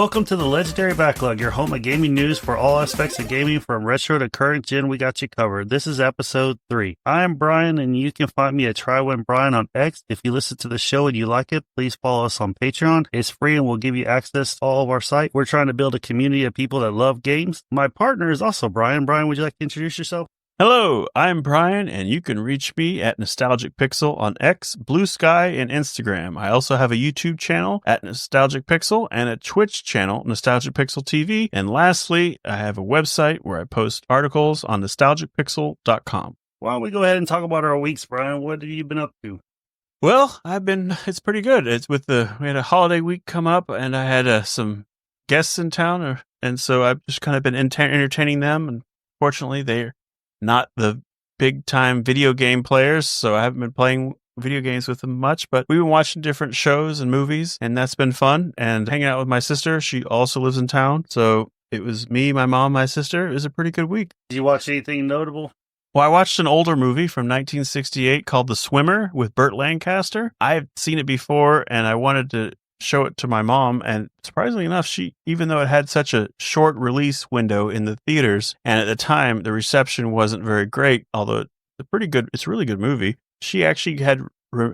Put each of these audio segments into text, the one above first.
Welcome to the Legendary Backlog, your home of gaming news for all aspects of gaming from retro to current gen. We got you covered. This is episode 3. I am Bryan, and you can find me at Mario and Bryan on X. If you listen to the show and you like it, please follow us on Patreon. It's free and will give you access to all of our site. We're trying to build a community of people that love games. My partner is also Bryan. Bryan, would you like to introduce yourself? Hello, I'm Bryan, and you can reach me at Nostalgic Pixel on X, Blue Sky, and Instagram. I also have a YouTube channel at Nostalgic Pixel and a Twitch channel, Nostalgic Pixel TV. And lastly, I have a website where I post articles on nostalgicpixel.com. Why don't we go ahead and talk about our weeks, Bryan? What have you been up to? Well, it's pretty good. We had a holiday week come up, and I had some guests in town, and so I've just kind of been entertaining them. And fortunately, they're not the big time video game players, so I haven't been playing video games with them much, but we've been watching different shows and movies, and that's been fun. And hanging out with my sister, she also lives in town, so it was me, my mom, my sister. It was a pretty good week. Did you watch anything notable? Well, I watched an older movie from 1968 called The Swimmer with Burt Lancaster. I've seen it before, and I wanted to show it to my mom, and surprisingly enough, even though it had such a short release window in the theaters, and at the time the reception wasn't very great, although it's a really good movie, she actually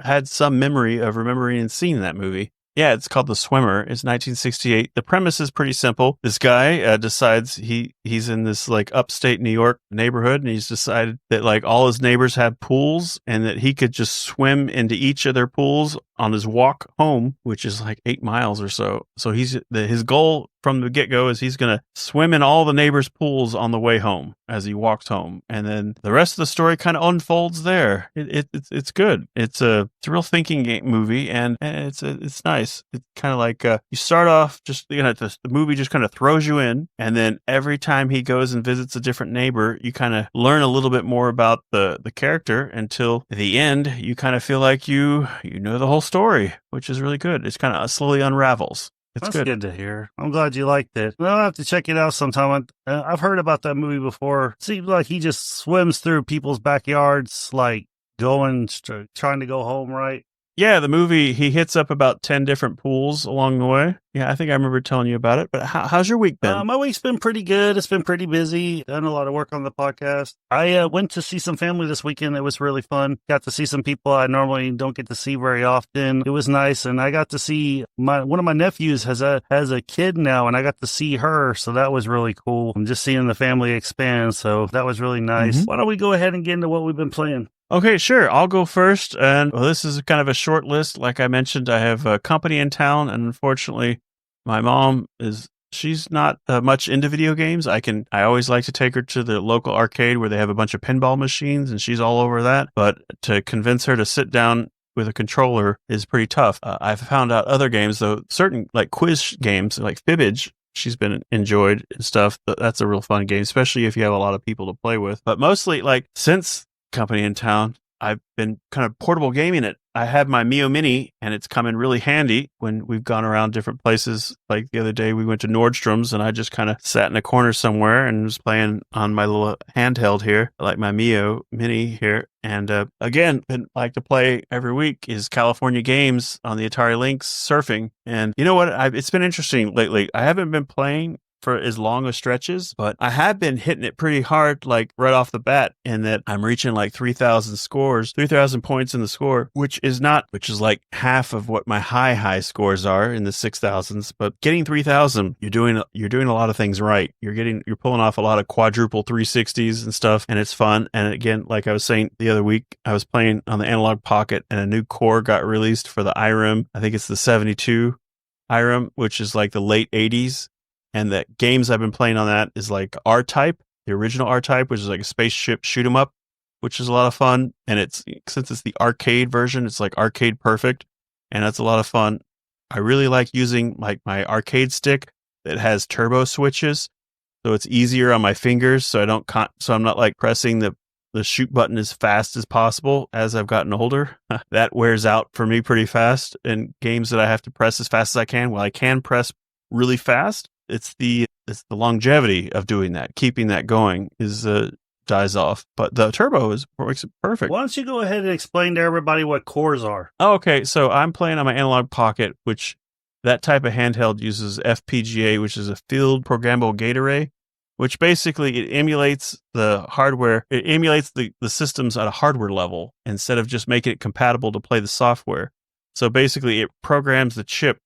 had some memory of remembering and seeing that movie. Yeah, it's called The Swimmer. It's 1968. The premise is pretty simple. This guy decides he's in this like upstate New York neighborhood, and he's decided that like all his neighbors have pools and that he could just swim into each of their pools on his walk home, which is like 8 miles or so. So his goal from the get-go is he's going to swim in all the neighbors' pools on the way home as he walks home. And then the rest of the story kind of unfolds there. It's good. It's a real thinking game movie, and it's nice. It's kind of like you start off just, the movie just kind of throws you in, and then every time he goes and visits a different neighbor, you kind of learn a little bit more about the character until the end. You kind of feel like you know the whole story, which is really good. It's kind of slowly unravels. That's good to hear. I'm glad you liked it. Well, I'll have to check it out sometime. I've heard about that movie before. It seems like he just swims through people's backyards, like trying to go home, right? Yeah, the movie, he hits up about 10 different pools along the way. Yeah, I think I remember telling you about it. But how's your week been? My week's been pretty good. It's been pretty busy. Done a lot of work on the podcast. I went to see some family this weekend. It was really fun. Got to see some people I normally don't get to see very often. It was nice. And I got to see one of my nephews has a kid now, and I got to see her. So that was really cool. I'm just seeing the family expand. So that was really nice. Mm-hmm. Why don't we go ahead and get into what we've been playing? Okay, sure. I'll go first. And this is kind of a short list. Like I mentioned, I have a company in town, and unfortunately, my mom she's not much into video games. I always like to take her to the local arcade where they have a bunch of pinball machines, and she's all over that. But to convince her to sit down with a controller is pretty tough. I've found out other games, though, certain like quiz games like Fibbage, she's been enjoyed and stuff. That's a real fun game, especially if you have a lot of people to play with. But mostly, like, since company in town, I've been kind of portable gaming it. I have my Mio Mini, and it's come in really handy when we've gone around different places. Like the other day, we went to Nordstrom's, and I just kind of sat in a corner somewhere and was playing on my little handheld here, like my Mio Mini here. And again, like to play every week is California Games on the Atari Lynx surfing. And you know what? It's been interesting lately. I haven't been playing for as long as stretches, but I have been hitting it pretty hard, like right off the bat, in that I'm reaching like 3,000 points in the score, which is like half of what my high scores are in the 6,000s. But getting 3,000, you're doing a lot of things right. You're pulling off a lot of quadruple 360s and stuff, and it's fun. And again, like I was saying the other week, I was playing on the Analog Pocket, and a new core got released for the IRIM. I think it's the 72 IRIM, which is like the late 80s. And the games I've been playing on that is like R-Type, the original R-Type, which is like a spaceship shoot 'em up, which is a lot of fun. And since it's the arcade version, it's like arcade perfect, and that's a lot of fun. I really like using like my arcade stick that has turbo switches, so it's easier on my fingers. So I'm not like pressing the shoot button as fast as possible as I've gotten older. That wears out for me pretty fast. And games that I have to press as fast as I can, well, I can press really fast. It's the longevity of doing that, keeping that going dies off. But the turbo makes it perfect. Why don't you go ahead and explain to everybody what cores are? Oh, okay. So I'm playing on my Analog Pocket, which That type of handheld uses FPGA, which is a field programmable gate array, which basically it emulates the hardware. It emulates the systems at a hardware level instead of just making it compatible to play the software. So basically it programs the chip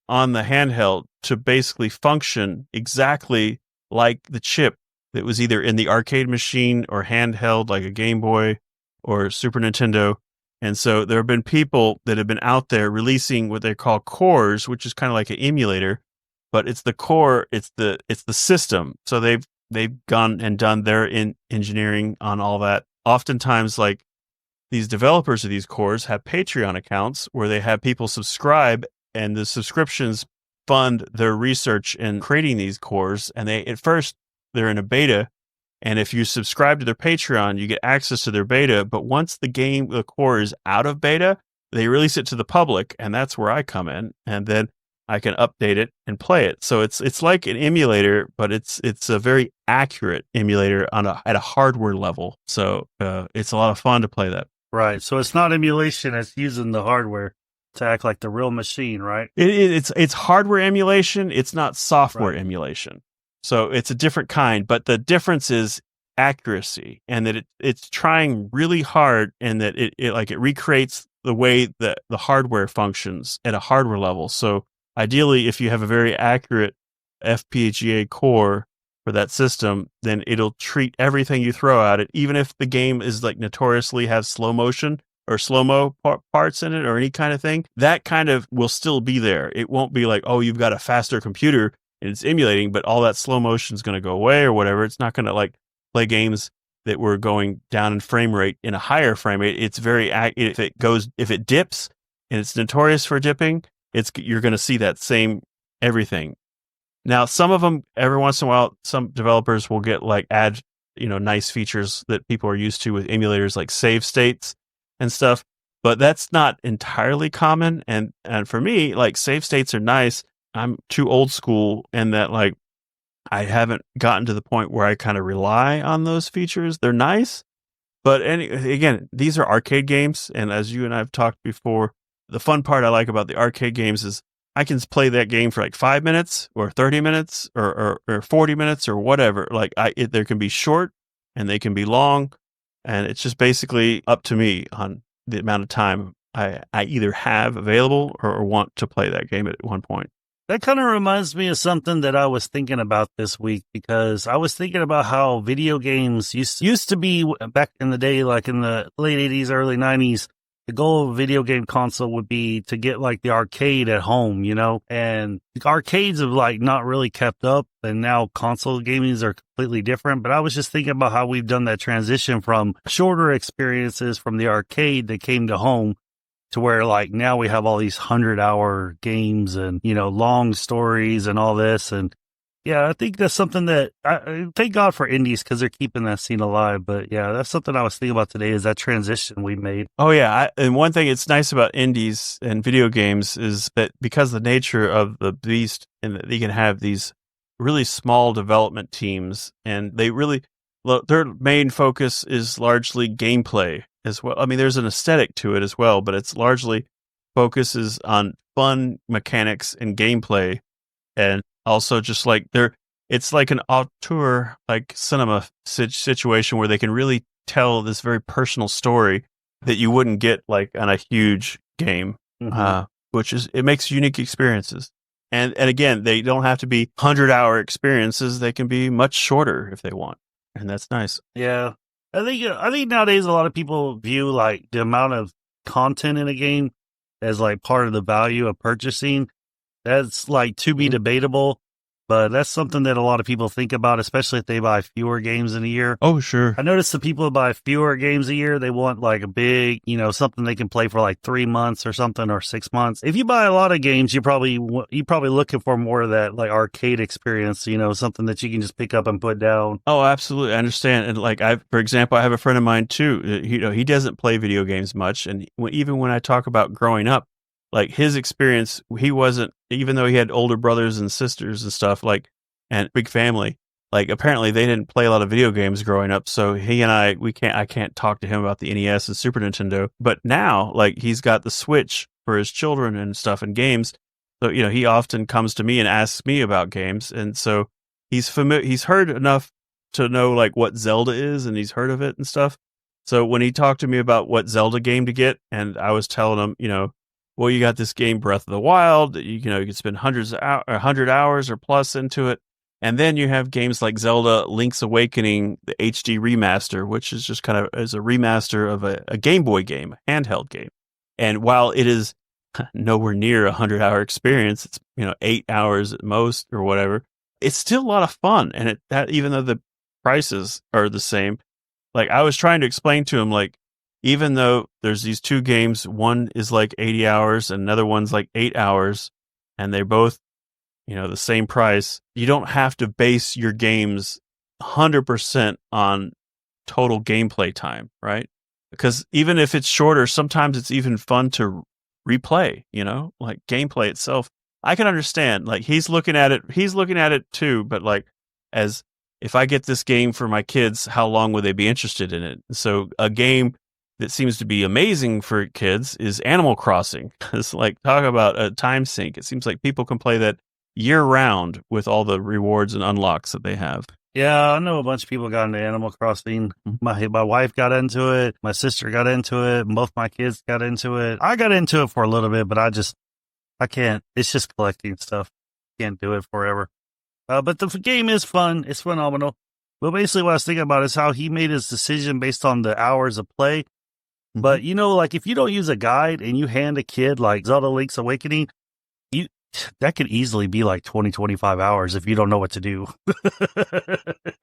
on the handheld to basically function exactly like the chip that was either in the arcade machine or handheld like a Game Boy or Super Nintendo. And so there have been people that have been out there releasing what they call cores, which is kind of like an emulator, but it's the core, it's the system. So they've gone and done their engineering on all that. Oftentimes, like these developers of these cores have Patreon accounts where they have people subscribe, and the subscriptions fund their research in creating these cores. And at first they're in a beta, and if you subscribe to their Patreon, you get access to their beta. But once the core is out of beta, they release it to the public, and that's where I come in, and then I can update it and play it. So it's like an emulator, but it's a very accurate emulator at a hardware level. So it's a lot of fun to play that. Right. So it's not emulation; it's using the hardware to act like the real machine, right? It's hardware emulation. It's not software Right. emulation. So it's a different kind, but the difference is accuracy, and that it's trying really hard, and that it recreates the way that the hardware functions at a hardware level. So ideally, if you have a very accurate FPGA core for that system, then it'll treat everything you throw at it, even if the game is like notoriously has slow motion or slow-mo parts in it or any kind of thing. That kind of will still be there. It won't be like, oh, you've got a faster computer and it's emulating, but all that slow motion is going to go away or whatever. It's not going to like play games that were going down in frame rate in a higher frame rate. It's very if it dips, and it's notorious for dipping, you're going to see that same everything. Now, some of them, every once in a while, some developers will add nice features that people are used to with emulators, like save states and stuff, but that's not entirely common. And for me, like, save states are nice. I'm too old school, and that like I haven't gotten to the point where I kind of rely on those features. They're nice, but again, these are arcade games, and as you and I have talked before, the fun part I like about the arcade games is I can play that game for like 5 minutes or 30 minutes or 40 minutes or whatever. Like they can be short and they can be long, and it's just basically up to me on the amount of time I either have available or want to play that game at one point. That kind of reminds me of something that I was thinking about this week, because I was thinking about how video games used to be back in the day, like in the late 80s, early 90s. The goal of a video game console would be to get like the arcade at home, and the arcades have like not really kept up, and now console gamings are completely different. But I was just thinking about how we've done that transition from shorter experiences from the arcade that came to home to where like now we have all these 100-hour games and, long stories and all this. And yeah, I think that's something that I thank God for indies, because they're keeping that scene alive. But yeah, that's something I was thinking about today, is that transition we made. Oh yeah. And one thing it's nice about indies and video games is that because of the nature of the beast, and that you can have these really small development teams, and their main focus is largely gameplay as well. I mean, there's an aesthetic to it as well, but it's largely focuses on fun mechanics and gameplay. And also just like it's like an auteur, like cinema situation where they can really tell this very personal story that you wouldn't get like on a huge game, it makes unique experiences. And again, they don't have to be 100-hour experiences. They can be much shorter if they want. And that's nice. Yeah. I think nowadays a lot of people view like the amount of content in a game as like part of the value of purchasing. That's like to be debatable, but that's something that a lot of people think about, especially if they buy fewer games in a year. Oh, sure. I noticed the people who buy fewer games a year, they want like a big, something they can play for like 3 months or something, or 6 months. If you buy a lot of games, you're probably looking for more of that like arcade experience, something that you can just pick up and put down. Oh, absolutely. I understand. And like for example, I have a friend of mine too. He doesn't play video games much, and even when I talk about growing up, like his experience, he wasn't, even though he had older brothers and sisters and stuff, like, and big family, like apparently they didn't play a lot of video games growing up. So he and I can't talk to him about the NES and Super Nintendo. But now, like, he's got the Switch for his children and stuff and games. So, he often comes to me and asks me about games. And so he's heard enough to know like what Zelda is, and he's heard of it and stuff. So when he talked to me about what Zelda game to get, and I was telling him, well, you got this game Breath of the Wild that you can spend 100 hours or plus into it. And then you have games like Zelda Link's Awakening, the HD remaster, which is just kind of as a remaster of a Game Boy game, a handheld game. And while it is nowhere near 100-hour experience, it's 8 hours at most or whatever, it's still a lot of fun. And that even though the prices are the same, like I was trying to explain to him, like, even though there's these two games, one is like 80 hours and another one's like 8 hours, and they're both the same price, you don't have to base your games 100% on total gameplay time, right? Because even if it's shorter, sometimes it's even fun to replay, like gameplay itself. I can understand, like he's looking at it too, but like, as if I get this game for my kids, how long would they be interested in it? So a game that seems to be amazing for kids is Animal Crossing. It's like, talk about a time sink. It seems like people can play that year round with all the rewards and unlocks that they have. Yeah, I know a bunch of people got into Animal Crossing. My wife got into it. My sister got into it. Both my kids got into it. I got into it for a little bit, but I can't. It's just collecting stuff. Can't do it forever. But the game is fun. It's phenomenal. But basically what I was thinking about is how he made his decision based on the hours of play. But, like if you don't use a guide and you hand a kid like Zelda Link's Awakening, that could easily be like 20, 25 hours if you don't know what to do.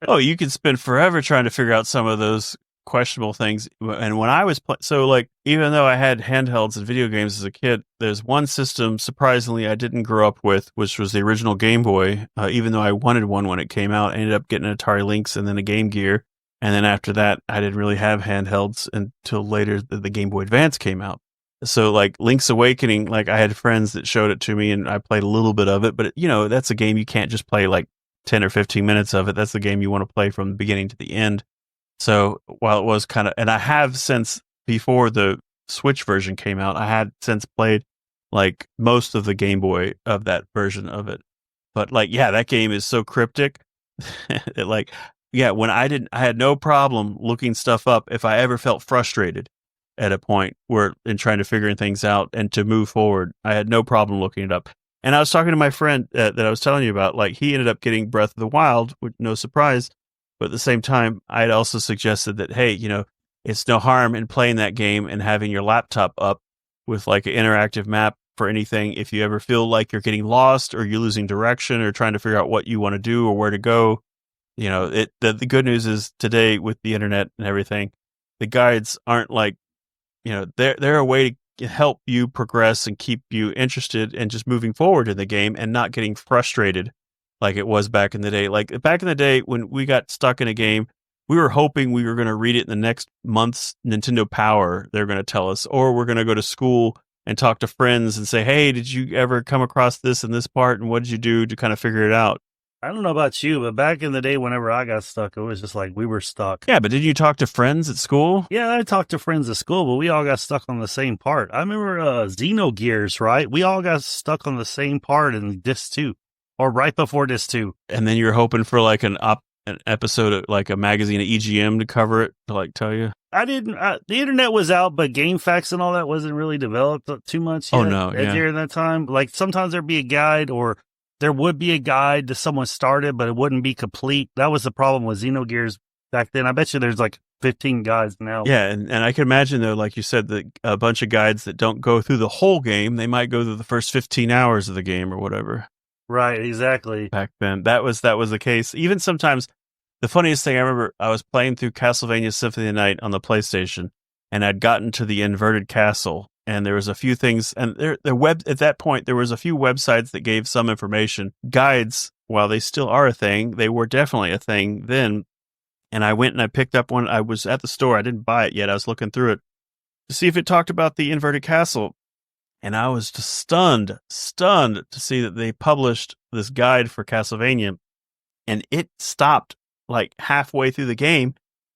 Oh, you can spend forever trying to figure out some of those questionable things. And when I was so like, even though I had handhelds and video games as a kid, there's one system surprisingly I didn't grow up with, which was the original Game Boy. Even though I wanted one when it came out, I ended up getting an Atari Lynx and then a Game Gear. And then after that, I didn't really have handhelds until later the Game Boy Advance came out. So like Link's Awakening, like I had friends that showed it to me and I played a little bit of it, but that's a game you can't just play like 10 or 15 minutes of it. That's the game you want to play from the beginning to the end. So while it was and I have since before the Switch version came out, I had since played like most of the Game Boy of that version of it. But like, yeah, that game is so cryptic. When I had no problem looking stuff up if I ever felt frustrated at a point where in trying to figuring things out and to move forward. I had no problem looking it up. And I was talking to my friend that I was telling you about, like he ended up getting Breath of the Wild, with no surprise. But at the same time, I had also suggested that, hey, it's no harm in playing that game and having your laptop up with like an interactive map for anything. If you ever feel like you're getting lost or you're losing direction or trying to figure out what you want to do or where to go, the good news is today with the internet and everything, the guides aren't like, they're a way to help you progress and keep you interested and just moving forward in the game and not getting frustrated like it was back in the day. Like back in the day when we got stuck in a game, we were hoping we were going to read it in the next month's Nintendo Power. They're going to tell us, or we're going to go to school and talk to friends and say, hey, did you ever come across this and this part? And what did you do to kind of figure it out? I don't know about you, but back in the day, whenever I got stuck, it was just like we were stuck. Yeah, but did you talk to friends at school? Yeah, I talked to friends at school, but we all got stuck on the same part. I remember Xenogears, right? We all got stuck on the same part in Disc 2, or right before Disc 2. And then you're hoping for like an episode of like a magazine at EGM to cover it, to like tell you? I didn't. The internet was out, but GameFAQs and all that wasn't really developed too much yet. Oh, no, yeah. During that time. Like sometimes there'd be a guide or there would be a guide that someone started, but it wouldn't be complete. That was the problem with Xenogears back then. I bet you there's like 15 guides now. Yeah, and I can imagine, though, like you said, that a bunch of guides that don't go through the whole game, they might go through the first 15 hours of the game or whatever. Right, exactly. Back then, that was the case. Even sometimes, the funniest thing I remember, I was playing through Castlevania Symphony of the Night on the PlayStation, and I'd gotten to the inverted castle. And there was a few things, and at that point, there was a few websites that gave some information. Guides, while they still are a thing, they were definitely a thing then. And I went and I picked up one. I was at the store. I didn't buy it yet. I was looking through it to see if it talked about the inverted castle. And I was just stunned to see that they published this guide for Castlevania. And it stopped like halfway through the game,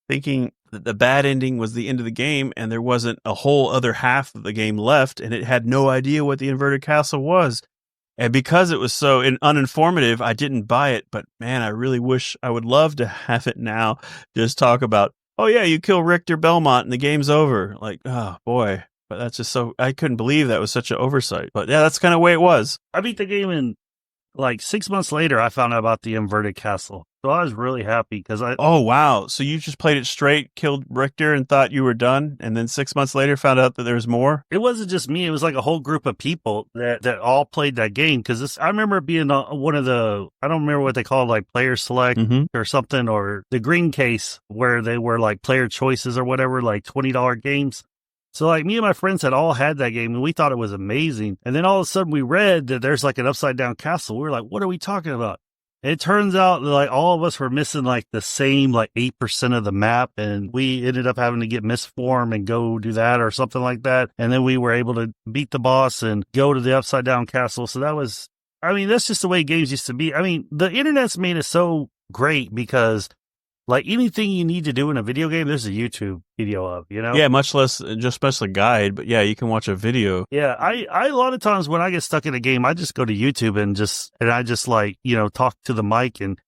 thinking that the bad ending was the end of the game and there wasn't a whole other half of the game left, and it had no idea what the inverted castle was. And because it was so uninformative, I didn't buy it. But man, I really wish I would love to have it now. Just talk about, oh yeah, you kill Richter Belmont and the game's over. Like, oh boy. But that's just so, I couldn't believe that was such an oversight. But yeah, that's kind of the way it was. I beat the game in like 6 months later. I found out about the inverted castle. So I was really happy because Oh, wow. So you just played it straight, killed Richter and thought you were done. And then 6 months later found out that there was more. It wasn't just me. It was like a whole group of people that all played that game. Because I remember it being one of the, I don't remember what they called, like player select or something, or the green case where they were like player choices or whatever, like $20 games. So like me and my friends had all had that game and we thought it was amazing. And then all of a sudden we read that there's like an upside down castle. We were like, what are we talking about? And it turns out that like all of us were missing like the same like 8% of the map. And we ended up having to get misform and go do that or something like that. And then we were able to beat the boss and go to the upside down castle. So that was, I mean, that's just the way games used to be. I mean, the internet's made it so great because like anything you need to do in a video game, there's a YouTube video of, you know? Yeah, much less just a guide, but yeah, you can watch a video. Yeah, I a lot of times when I get stuck in a game, I just go to YouTube and I just like, you know, talk to the mic and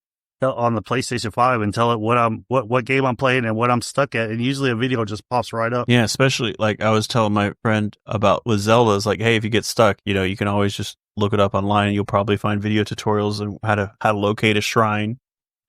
on the PlayStation 5 and tell it what game I'm playing and what I'm stuck at, and usually a video just pops right up. Yeah, especially like I was telling my friend about with Zelda, it's like, hey, if you get stuck, you know, you can always just look it up online and you'll probably find video tutorials on how to locate a shrine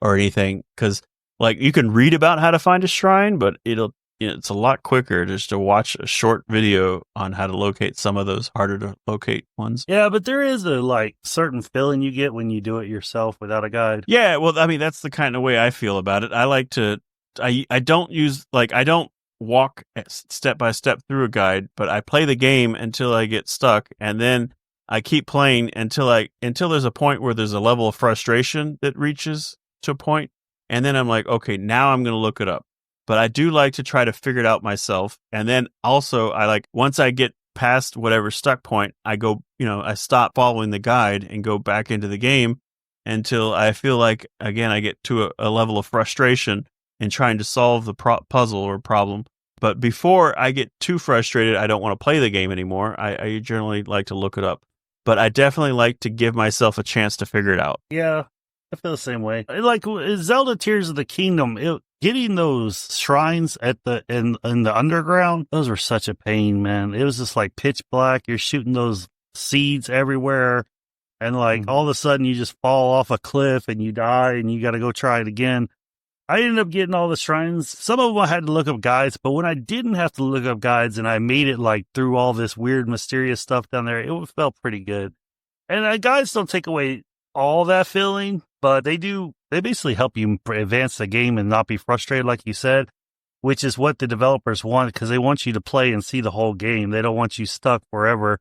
or anything, because like you can read about how to find a shrine, but it's a lot quicker just to watch a short video on how to locate some of those harder to locate ones. Yeah, but there is a like certain feeling you get when you do it yourself without a guide. Yeah, well, I mean, that's the kind of way I feel about it. I like to, I don't use, like, I don't walk step by step through a guide, but I play the game until I get stuck, and then I keep playing until there's a point where there's a level of frustration that reaches to a point. And then I'm like, okay, now I'm going to look it up. But I do like to try to figure it out myself. And then also I like, once I get past whatever stuck point, I go, you know, I stop following the guide and go back into the game until I feel like, again, I get to a level of frustration in trying to solve the puzzle or problem. But before I get too frustrated, I don't want to play the game anymore. I generally like to look it up. But I definitely like to give myself a chance to figure it out. Yeah. I feel the same way. Like Zelda Tears of the Kingdom, getting those shrines in the underground, those were such a pain, man. It was just like pitch black. You're shooting those seeds everywhere, and like all of a sudden you just fall off a cliff and you die, and you got to go try it again. I ended up getting all the shrines. Some of them I had to look up guides, but when I didn't have to look up guides and I made it like through all this weird, mysterious stuff down there, it felt pretty good. And guides don't take away all that feeling, but they basically help you advance the game and not be frustrated, like you said, which is what the developers want, because they want you to play and see the whole game. They don't want you stuck forever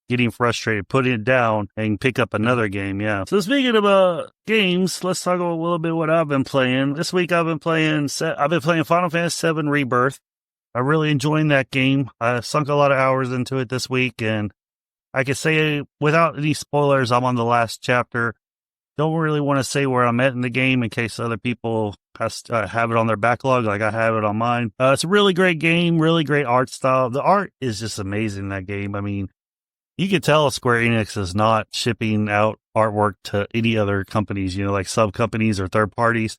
getting frustrated, putting it down and pick up another game. Yeah. So speaking of games, let's talk about a little bit what I've been playing. This week I've been playing Final Fantasy VII Rebirth. I'm really enjoying that game. I sunk a lot of hours into it this week, and I can say without any spoilers, I'm on the last chapter. Don't really want to say where I'm at in the game in case other people have it on their backlog like I have it on mine. It's a really great game, really great art style. The art is just amazing in that game. I mean, you can tell Square Enix is not shipping out artwork to any other companies, you know, like sub companies or third parties.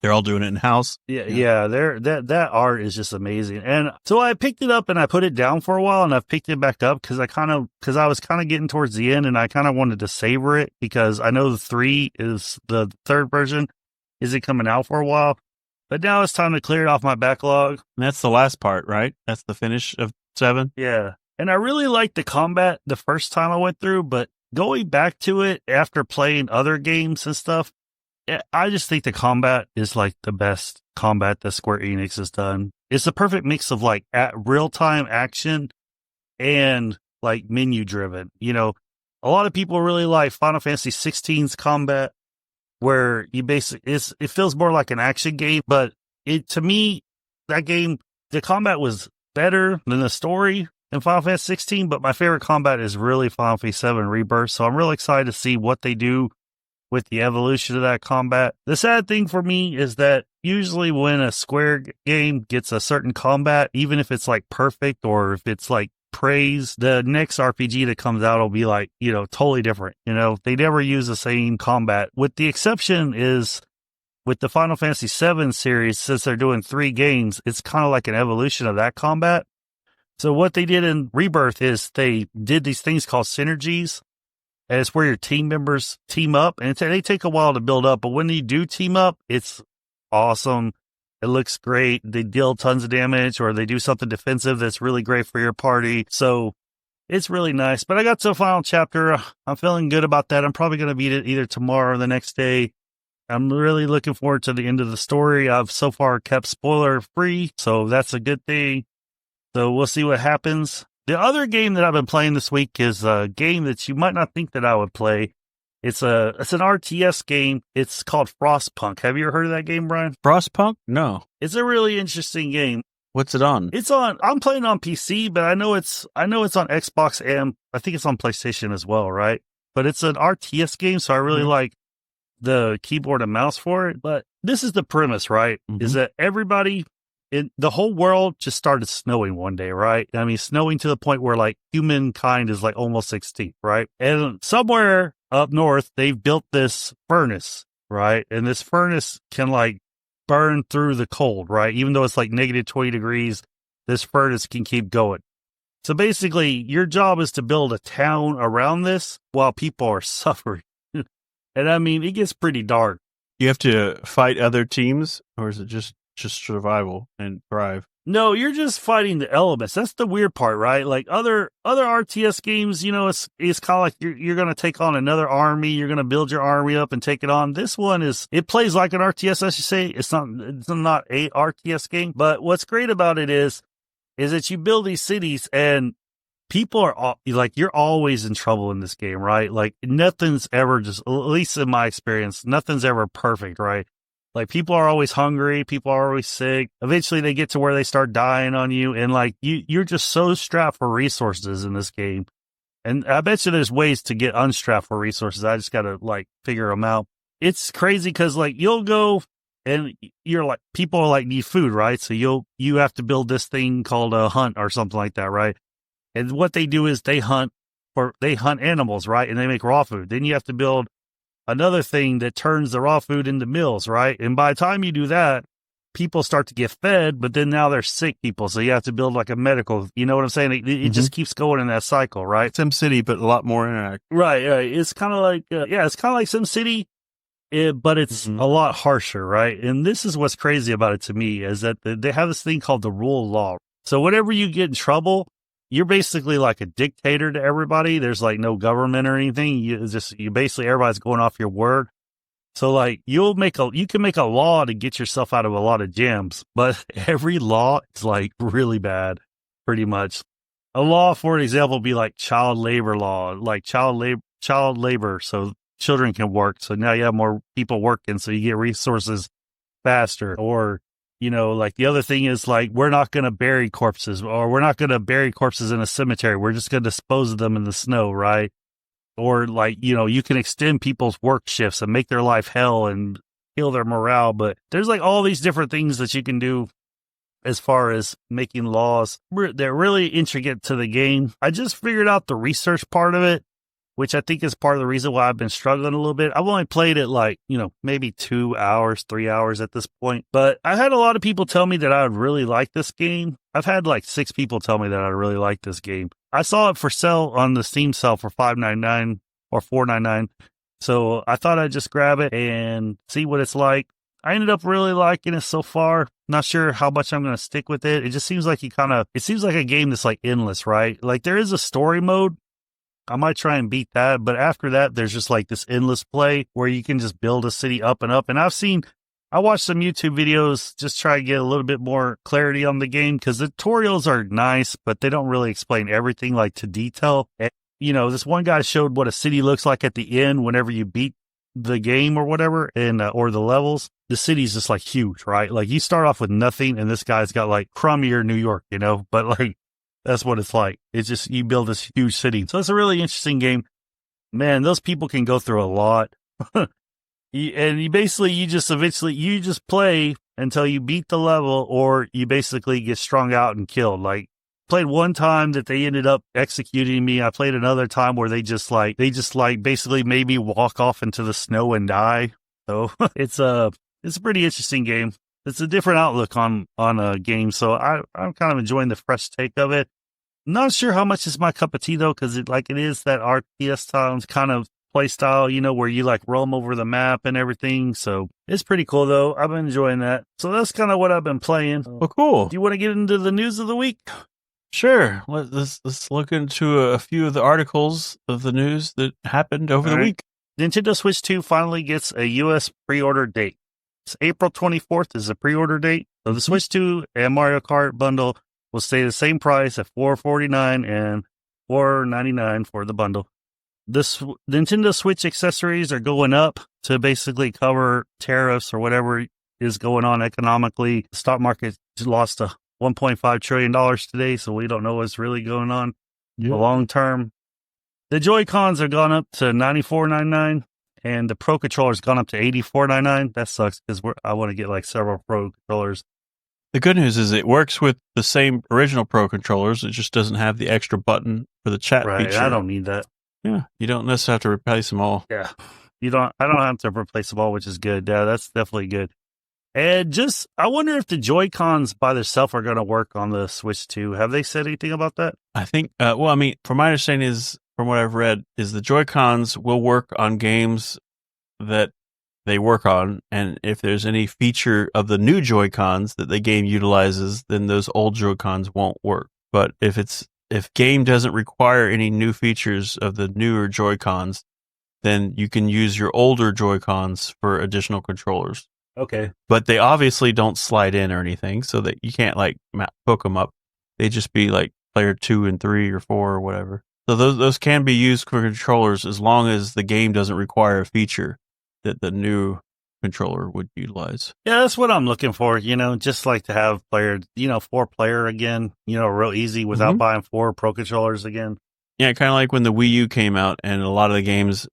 They're all doing it in house. Yeah. That art is just amazing. And so I picked it up and I put it down for a while, and I've picked it back up because I was kind of getting towards the end, and I kind of wanted to savor it because I know the 3 is the third version isn't coming out for a while, but now it's time to clear it off my backlog. And that's the last part, right? That's the finish of 7. Yeah. And I really liked the combat the first time I went through, but going back to it after playing other games and stuff, I just think the combat is like the best combat that Square Enix has done. It's the perfect mix of like real-time action and like menu driven. You know, a lot of people really like Final Fantasy 16's combat, where you basically it feels more like an action game, but to me, that game, the combat was better than the story in Final Fantasy 16, but my favorite combat is really Final Fantasy VII Rebirth. So I'm really excited to see what they do with the evolution of that combat. The sad thing for me is that usually when a Square game gets a certain combat, even if it's like perfect or if it's like praise. The next RPG that comes out will be like, totally different. They never use the same combat, with the exception is with the Final Fantasy VII series, since they're doing 3 games, it's kind of like an evolution of that combat. So what they did in Rebirth is they did these things called synergies, and it's where your team members team up, and they take a while to build up, but when you do team up, it's awesome. It looks great. They deal tons of damage, or they do something defensive that's really great for your party. So it's really nice. But I got to the final chapter. I'm feeling good about that. I'm probably going to beat it either tomorrow or the next day. I'm really looking forward to the end of the story. I've so far kept spoiler free, so that's a good thing. So we'll see what happens. The other game that I've been playing this week is a game that you might not think that I would play. It's an RTS game. It's called Frostpunk. Have you ever heard of that game, Brian? Frostpunk? No. It's a really interesting game. What's it on? I'm playing on PC, but I know it's on Xbox, and I think it's on PlayStation as well, right? But it's an RTS game, so I really like the keyboard and mouse for it. But this is the premise, right? Is that everybody in the whole world just started snowing one day, right? I mean, snowing to the point where like humankind is like almost extinct, right? And somewhere up north, they've built this furnace, right? And this furnace can like burn through the cold, right? Even though it's like negative 20 degrees, this furnace can keep going. So basically, your job is to build a town around this while people are suffering. And I mean, it gets pretty dark. You have to fight other teams, or is it just survival and thrive? No, you're just fighting the elements. That's the weird part, right? Like other RTS games, it's kind of like you're going to take on another army. You're going to build your army up and take it on. This one it plays like an RTS, I should say. It's not a RTS game. But what's great about it is that you build these cities, and people are like, you're always in trouble in this game, right? Like nothing's ever at least in my experience, nothing's ever perfect, right? Like people are always hungry, people are always sick. Eventually they get to where they start dying on you, and like you're just so strapped for resources in this game. And I bet you there's ways to get unstrapped for resources. I just gotta like figure them out. It's crazy because like you'll go and you're like, people are like need food, right? So you have to build this thing called a hunt or something like that, right? And what they do is they hunt animals, right? And they make raw food. Then you have to build another thing that turns the raw food into meals, right? And by the time you do that, people start to get fed, but then now they're sick people. So you have to build like a medical, you know what I'm saying? It just keeps going in that cycle, right? SimCity, but a lot more interactive. Right. It's kind of like, it's kind of like SimCity, but it's a lot harsher, right? And this is what's crazy about it to me, is that they have this thing called the rule of law. So whenever you get in trouble, you're basically like a dictator to everybody. There's like no government or anything. You basically, everybody's going off your word. So like you can make a law to get yourself out of a lot of jams, but every law is like really bad, pretty much. A law, for example, would be like child labor law, like child labor. So children can work. So now you have more people working, so you get resources faster. Or like the other thing is like, we're not going to bury corpses, or we're not going to bury corpses in a cemetery. We're just going to dispose of them in the snow, right? Or like, you can extend people's work shifts and make their life hell and kill their morale. But there's like all these different things that you can do as far as making laws. They're really intricate to the game. I just figured out the research part of it, which I think is part of the reason why I've been struggling a little bit. I've only played it like, maybe 2 hours, 3 hours at this point. But I've had a lot of people tell me that I would really like this game. I've had like 6 people tell me that I really like this game. I saw it for sale on the Steam sale for $5.99 or $4.99. So I thought I'd just grab it and see what it's like. I ended up really liking it so far. Not sure how much I'm going to stick with it. It just seems like it seems like a game that's like endless, right? Like there is a story mode. I might try and beat that, but after that, there's just like this endless play where you can just build a city up and up. And I watched some YouTube videos, just try to get a little bit more clarity on the game, because the tutorials are nice, but they don't really explain everything like to detail. And, this one guy showed what a city looks like at the end whenever you beat the game or whatever, and or the levels. The city's just like huge, right? Like you start off with nothing, and this guy's got like crummier New York, but like, that's what it's like. It's just, you build this huge city. So it's a really interesting game. Man, those people can go through a lot. You just play until you beat the level, or you basically get strung out and killed. Like played one time that they ended up executing me. I played another time where they just basically made me walk off into the snow and die. So it's a pretty interesting game. It's a different outlook on a game. So I'm kind of enjoying the fresh take of it. Not sure how much is my cup of tea though, because it is that RTS times kind of play style, where you like roam over the map and everything. So it's pretty cool though. I've been enjoying that. So that's kind of what I've been playing. Well, cool. Do you want to get into the news of the week? Sure. Let's look into a few of the articles of the news that happened over the week. Nintendo Switch 2 finally gets a U.S. pre-order date. It's April 24th is the pre-order date. So the Switch 2 and Mario Kart bundle will stay the same price at $449 and $499 for the bundle. This Nintendo Switch accessories are going up to basically cover tariffs or whatever is going on economically. The stock market lost $1.5 trillion today, so we don't know what's really going on long term. The Joy-Cons have gone up to $94.99, and the Pro Controller's gone up to $84.99. That sucks because I want to get like several Pro Controllers. The good news is it works with the same original Pro Controllers. It just doesn't have the extra button for the chat feature. I don't need that. Yeah, you don't necessarily have to replace them all. Yeah, I don't have to replace them all, which is good. Yeah, that's definitely good. And I wonder if the Joy-Cons by themselves are going to work on the Switch 2. Have they said anything about that? I think, from my understanding from what I've read, is the Joy-Cons will work on games that they work on. And if there's any feature of the new Joy-Cons that the game utilizes, then those old Joy-Cons won't work. But if game doesn't require any new features of the newer Joy-Cons, then you can use your older Joy-Cons for additional controllers. Okay. But they obviously don't slide in or anything, so that you can't hook them up. They just be like player 2 and 3 or 4 or whatever. So those can be used for controllers as long as the game doesn't require a feature that the new controller would utilize. Yeah, that's what I'm looking for, just like to have 4-player again, real easy without buying 4 Pro Controllers again. Yeah, kind of like when the Wii U came out and a lot of the games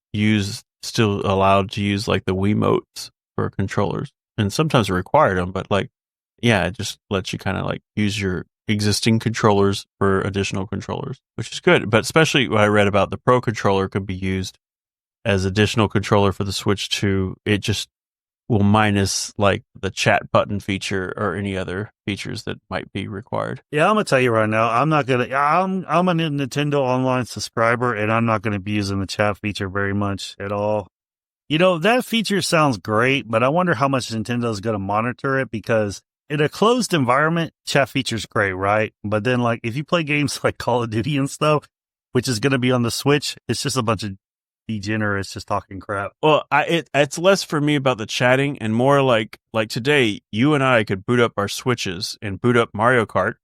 still allowed to use like the Wiimotes for controllers, and sometimes it required them, but it just lets you kind of use your existing controllers for additional controllers, which is good. But especially what I read about the Pro Controller could be used as additional controller for the Switch 2. It just will minus the chat button feature or any other features that might be required. Yeah, I'm gonna tell you right now, I'm a Nintendo Online subscriber, and I'm not gonna be using the chat feature very much at all. That feature sounds great, but I wonder how much Nintendo is going to monitor it, because in a closed environment, chat feature's great, right? But then, if you play games like Call of Duty and stuff, which is going to be on the Switch, it's just a bunch of degenerates just talking crap. Well, it's less for me about the chatting and more like today, you and I could boot up our Switches and boot up Mario Kart,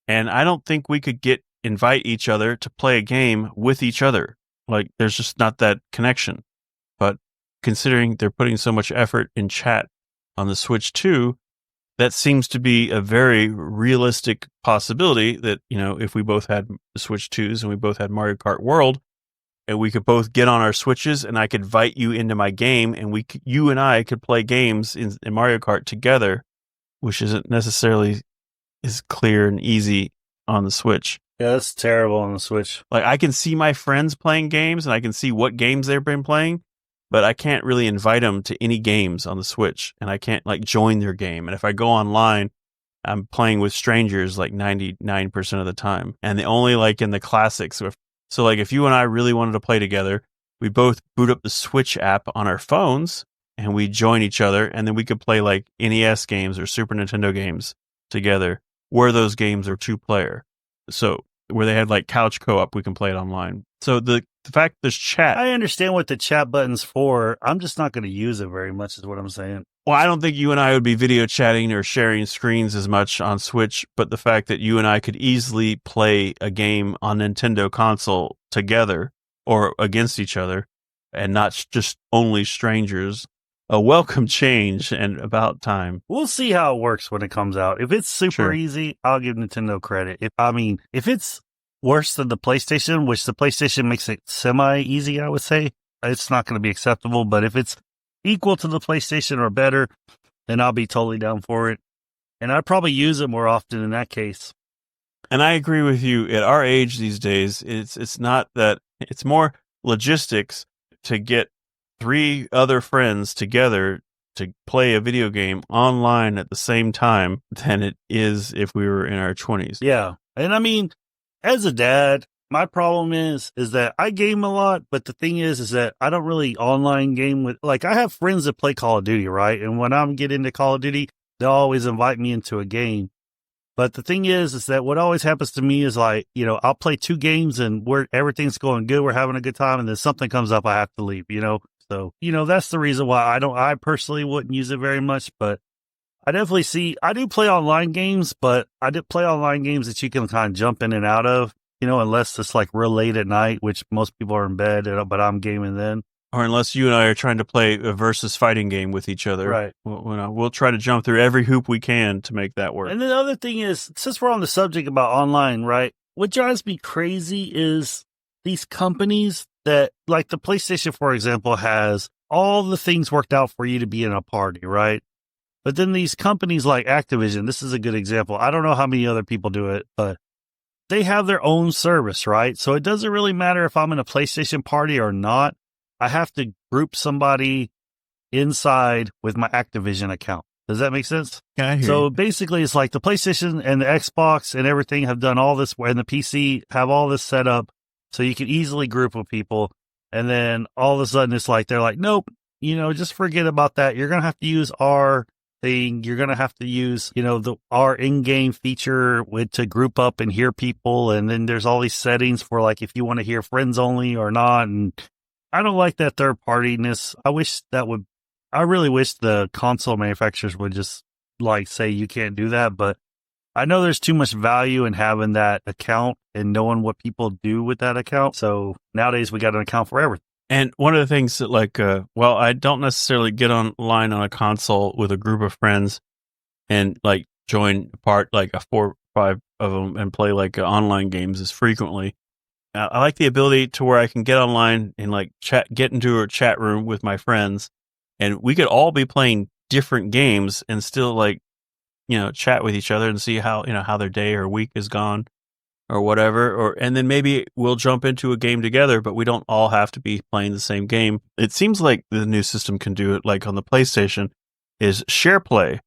and I don't think we could invite each other to play a game with each other. There's just not that connection. But considering they're putting so much effort in chat on the Switch 2, that seems to be a very realistic possibility that, if we both had the Switch 2s and we both had Mario Kart World, and we could both get on our Switches and I could invite you into my game, and you and I could play games in Mario Kart together, which isn't necessarily as clear and easy on the Switch. Yeah, that's terrible on the Switch. I can see my friends playing games and I can see what games they've been playing, but I can't really invite them to any games on the Switch, and I can't join their game. And if I go online, I'm playing with strangers 99% of the time, and they only in the classics. So if you and I really wanted to play together, we both boot up the Switch app on our phones and we join each other, and then we could play NES games or Super Nintendo games together, where those games are 2-player. So where they had couch co-op, we can play it online. So the fact there's chat. I understand what the chat button's for. I'm just not going to use it very much, is what I'm saying. Well, I don't think you and I would be video chatting or sharing screens as much on Switch, but the fact that you and I could easily play a game on Nintendo console together or against each other, and not just only strangers, a welcome change and about time. We'll see how it works when it comes out. If it's super easy, I'll give Nintendo credit. If it's worse than the PlayStation, which the PlayStation makes it semi-easy, I would say, it's not going to be acceptable. But if it's equal to the PlayStation or better, then I'll be totally down for it. And I'd probably use it more often in that case. And I agree with you. At our age these days, it's not that, it's more logistics to get 3 other friends together to play a video game online at the same time than it is if we were in our 20s. Yeah. And I mean, as a dad, my problem is that I game a lot, but the thing is that I don't really online game with, like, I have friends that play Call of Duty, right? And when I'm getting into Call of Duty, they'll always invite me into a game. But the thing is that what always happens to me is, like, you know, I'll play 2 games and everything's going good, we're having a good time, and then something comes up, I have to leave, you know? So, you know, that's the reason why I personally wouldn't use it very much, but I definitely I do play online games, but I did play online games that you can kind of jump in and out of, you know, unless it's like real late at night, which most people are in bed, but I'm gaming then. Or unless you and I are trying to play a versus fighting game with each other. Right. We'll try to jump through every hoop we can to make that work. And then the other thing is, since we're on the subject about online, right, what drives me crazy is these companies that, like the PlayStation, for example, has all the things worked out for you to be in a party, right? But then these companies like Activision, this is a good example. I don't know how many other people do it, but they have their own service, right? So it doesn't really matter if I'm in a PlayStation party or not. I have to group somebody inside with my Activision account. Does that make sense? Yeah, I hear so you. basically, it's like the PlayStation and the Xbox and everything have done all this, and the PC have all this set up so you can easily group with people. And then all of a sudden, it's like, they're like, nope, you know, just forget about that. You're going to have to use our thing. You're going to have to use, you know, our in-game feature to group up and hear people. And then there's all these settings for, like, if you want to hear friends only or not. And I don't like that third partiness. I really wish the console manufacturers would just, like, say you can't do that. But I know there's too much value in having that account and knowing what people do with that account. So nowadays we got an account for everything. And one of the things that, like, I don't necessarily get online on a console with a group of friends and, like, join part, like, 4 or 5 of them and play, like, online games as frequently. I like the ability to where I can get online and, like, get into a chat room with my friends, and we could all be playing different games and still, like, you know, chat with each other and see how, you know, how their day or week is gone or whatever. And then maybe we'll jump into a game together, but we don't all have to be playing the same game. It seems like the new system can do it, like on the PlayStation, is share play.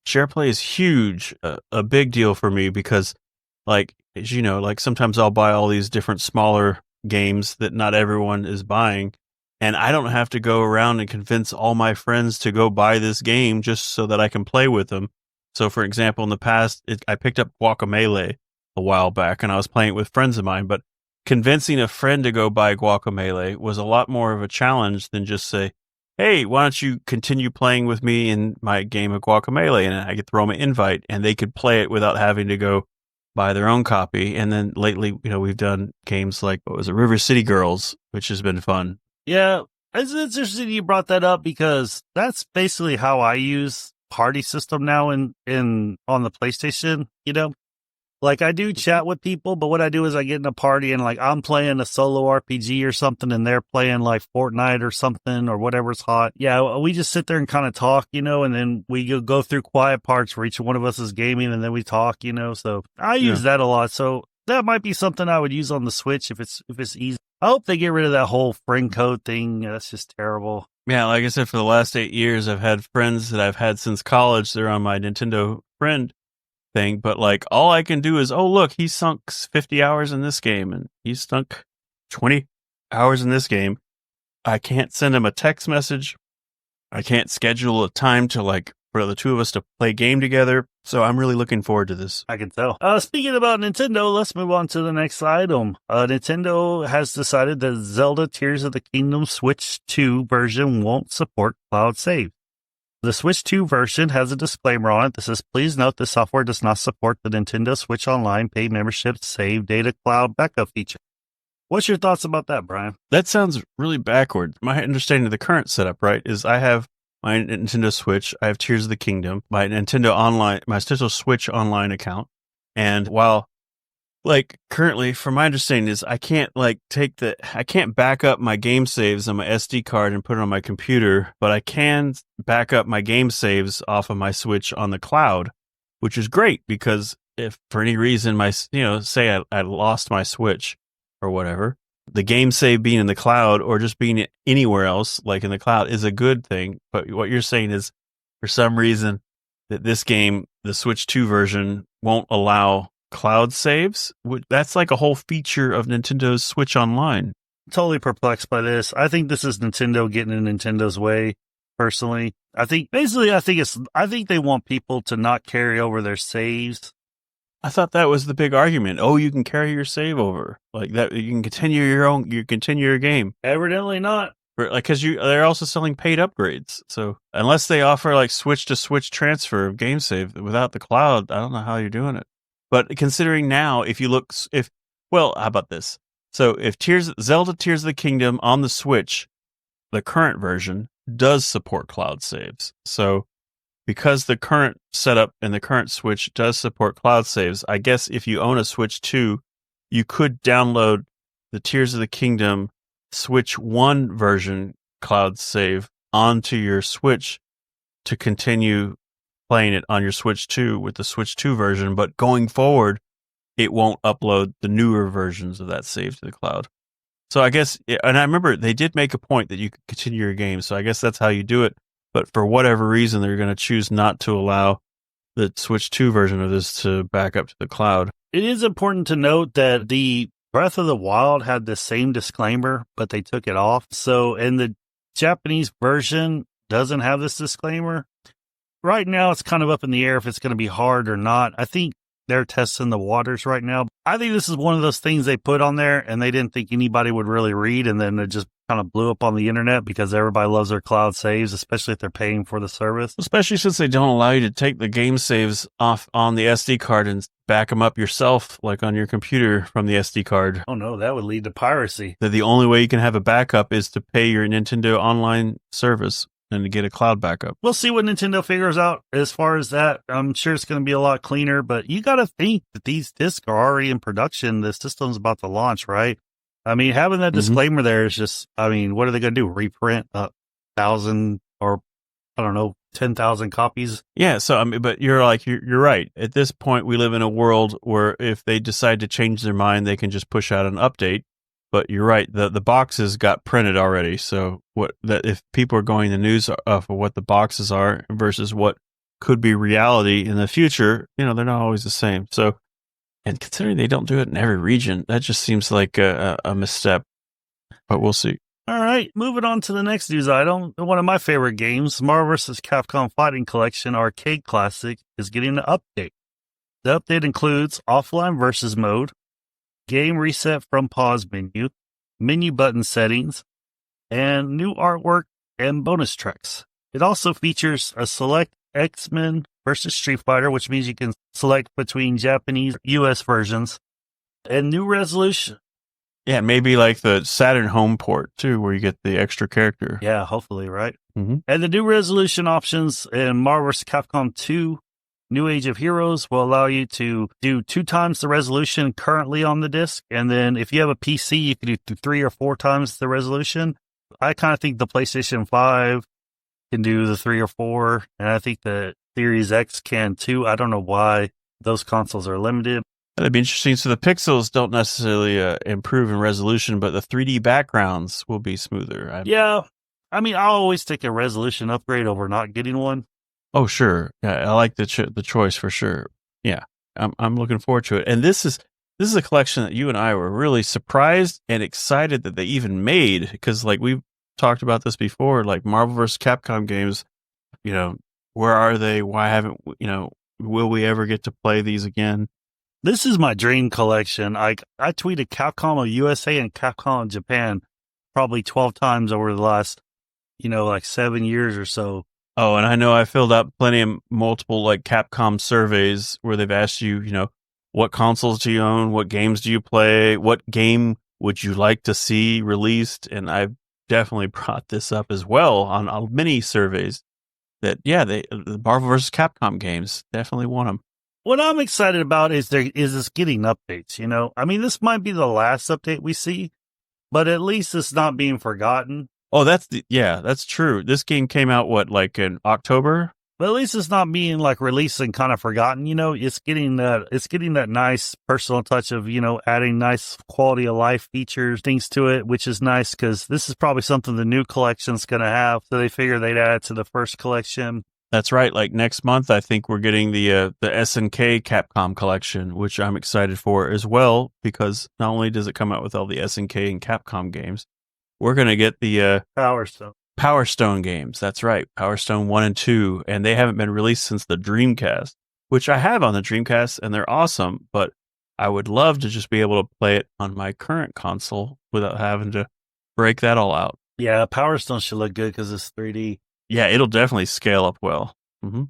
Share play is huge, a big deal for me because, like, as you know, like, sometimes I'll buy all these different smaller games that not everyone is buying, and I don't have to go around and convince all my friends to go buy this game just so that I can play with them. So, for example, in the past, I picked up Guacamelee a while back, and I was playing it with friends of mine, but convincing a friend to go buy Guacamelee was a lot more of a challenge than just say, hey, why don't you continue playing with me in my game of Guacamelee? And I could throw them an invite, and they could play it without having to go buy their own copy. And then lately, you know, we've done games like, what was it, River City Girls, which has been fun. Yeah, it's interesting you brought that up because that's basically how I use party system now in on the PlayStation, you know? Like, I do chat with people, but what I do is I get in a party and, like, I'm playing a solo RPG or something and they're playing, like, Fortnite or something or whatever's hot. Yeah, we just sit there and kind of talk, you know, and then we go through quiet parts where each one of us is gaming and then we talk, you know. So I use that a lot. So that might be something I would use on the Switch if it's easy. I hope they get rid of that whole friend code thing. That's just terrible. Yeah, like I said, for the last 8 years, I've had friends that I've had since college. They're on my Nintendo friend thing, but, like, all I can do is, oh, look, he sunk 50 hours in this game and he sunk 20 hours in this game. I can't send him a text message. I can't schedule a time to, like, for the two of us to play a game together. So I'm really looking forward to this. I can tell. Speaking about Nintendo, let's move on to the next item. Nintendo has decided that Zelda Tears of the Kingdom Switch 2 version won't support cloud save. The Switch 2 version has a disclaimer on it that says, please note this software does not support the Nintendo Switch Online paid membership save data cloud backup feature. What's your thoughts about that, Brian? That sounds really backward. My understanding of the current setup, right, is I have my Nintendo Switch, I have Tears of the Kingdom, my Nintendo Switch Online account, and while, like, currently, from my understanding is I can't, like, I can't back up my game saves on my SD card and put it on my computer, but I can back up my game saves off of my Switch on the cloud, which is great because if for any reason say I lost my Switch or whatever, the game save being in the cloud or just being anywhere else, like in the cloud, is a good thing. But what you're saying is, for some reason, that this game, the Switch 2 version, won't allow cloud saves. That's like a whole feature of Nintendo's Switch Online. Totally perplexed by this. I think this is Nintendo getting in Nintendo's way. Personally, I think they want people to not carry over their saves. I thought that was the big argument. Oh, you can carry your save over like that. You can continue your game. Evidently not. Like, because they're also selling paid upgrades. So unless they offer like switch to switch transfer of game save without the cloud, I don't know how you're doing it. But considering now, how about this? So if Zelda Tears of the Kingdom on the Switch, the current version does support cloud saves. So because the current setup and the current Switch does support cloud saves, I guess if you own a Switch 2, you could download the Tears of the Kingdom Switch 1 version cloud save onto your Switch to continue playing it on your Switch 2 with the Switch 2 version, but going forward, it won't upload the newer versions of that save to the cloud. So I guess, and I remember they did make a point that you could continue your game, so I guess that's how you do it, but for whatever reason, they're going to choose not to allow the Switch 2 version of this to back up to the cloud. It is important to note that the Breath of the Wild had the same disclaimer, but they took it off. So, and the Japanese version doesn't have this disclaimer. Right now, it's kind of up in the air if it's going to be hard or not. I think they're testing the waters right now. I think this is one of those things they put on there and they didn't think anybody would really read, and then it just kind of blew up on the internet because everybody loves their cloud saves, especially if they're paying for the service. Especially since they don't allow you to take the game saves off on the SD card and back them up yourself, like on your computer from the SD card. Oh no, that would lead to piracy. That the only way you can have a backup is to pay your Nintendo Online service and to get a cloud backup. We'll see what Nintendo figures out as far as that. I'm sure it's going to be a lot cleaner, but you got to think that these discs are already in production. The system's about to launch, right? I mean, having that disclaimer there is just, I mean, what are they going to do? Reprint 1,000 or, I don't know, 10,000 copies? Yeah, so, I mean, but you're right. At this point, we live in a world where if they decide to change their mind, they can just push out an update. But you're right, the boxes got printed already. So if people are going the news of what the boxes are versus what could be reality in the future, they're not always the same. So, and considering they don't do it in every region, that just seems like a misstep. But we'll see. All right, moving on to the next news item. One of my favorite games, Marvel vs. Capcom Fighting Collection Arcade Classic, is getting an update. The update includes offline versus mode, game reset from pause menu button settings, and new artwork and bonus tracks. It also features a select X-Men versus Street Fighter, which means you can select between Japanese, US versions, and new resolution. Yeah, maybe like the Saturn home port too, where you get the extra character. Yeah, hopefully, right? Mm-hmm. And the new resolution options in Marvel vs. Capcom 2 New Age of Heroes will allow you to do 2 times the resolution currently on the disc. And then if you have a PC, you can do 3 or 4 times the resolution. I kind of think the PlayStation 5 can do the 3 or 4. And I think the Series X can too. I don't know why those consoles are limited. That'd be interesting. So the pixels don't necessarily improve in resolution, but the 3D backgrounds will be smoother. Yeah. I mean, I'll always take a resolution upgrade over not getting one. Oh, sure. Yeah, I like the choice for sure. Yeah, I'm looking forward to it. And this is a collection that you and I were really surprised and excited that they even made, because like we've talked about this before, like Marvel vs. Capcom games, where are they? Why haven't, will we ever get to play these again? This is my dream collection. I tweeted Capcom of USA and Capcom of Japan probably 12 times over the last, 7 years or so. Oh, and I know I filled out plenty of multiple like Capcom surveys where they've asked you, what consoles do you own? What games do you play? What game would you like to see released? And I've definitely brought this up as well on many surveys that, the Marvel vs. Capcom games, definitely want them. What I'm excited about is this getting updates, I mean, this might be the last update we see, but at least it's not being forgotten. Oh, that's true. This game came out, in October? But at least it's not being like released and kind of forgotten. It's getting that nice personal touch of adding nice quality of life features, things to it, which is nice because this is probably something the new collection's going to have. So they figure they'd add it to the first collection. That's right. Like next month, I think we're getting the SNK Capcom collection, which I'm excited for as well, because not only does it come out with all the SNK and Capcom games, we're going to get the Power Stone games. That's right. Power Stone 1 and 2, and they haven't been released since the Dreamcast, which I have on the Dreamcast, and they're awesome, but I would love to just be able to play it on my current console without having to break that all out. Yeah, Power Stone should look good because it's 3D. Yeah, it'll definitely scale up well. Mm-hmm.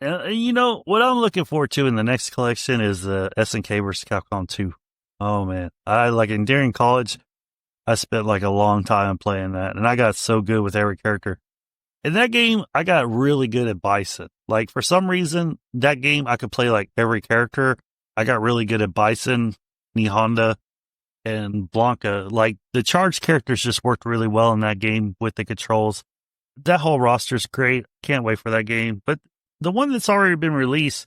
And what I'm looking forward to in the next collection is SNK vs. Capcom 2. Oh man, during college, I spent like a long time playing that, and I got so good with every character. In that game, I got really good at Bison. Like for some reason, that game I could play like every character. I got really good at Bison, Nihonda, and Blanca. Like the charged characters just worked really well in that game with the controls. That whole roster's great. Can't wait for that game. But the one that's already been released,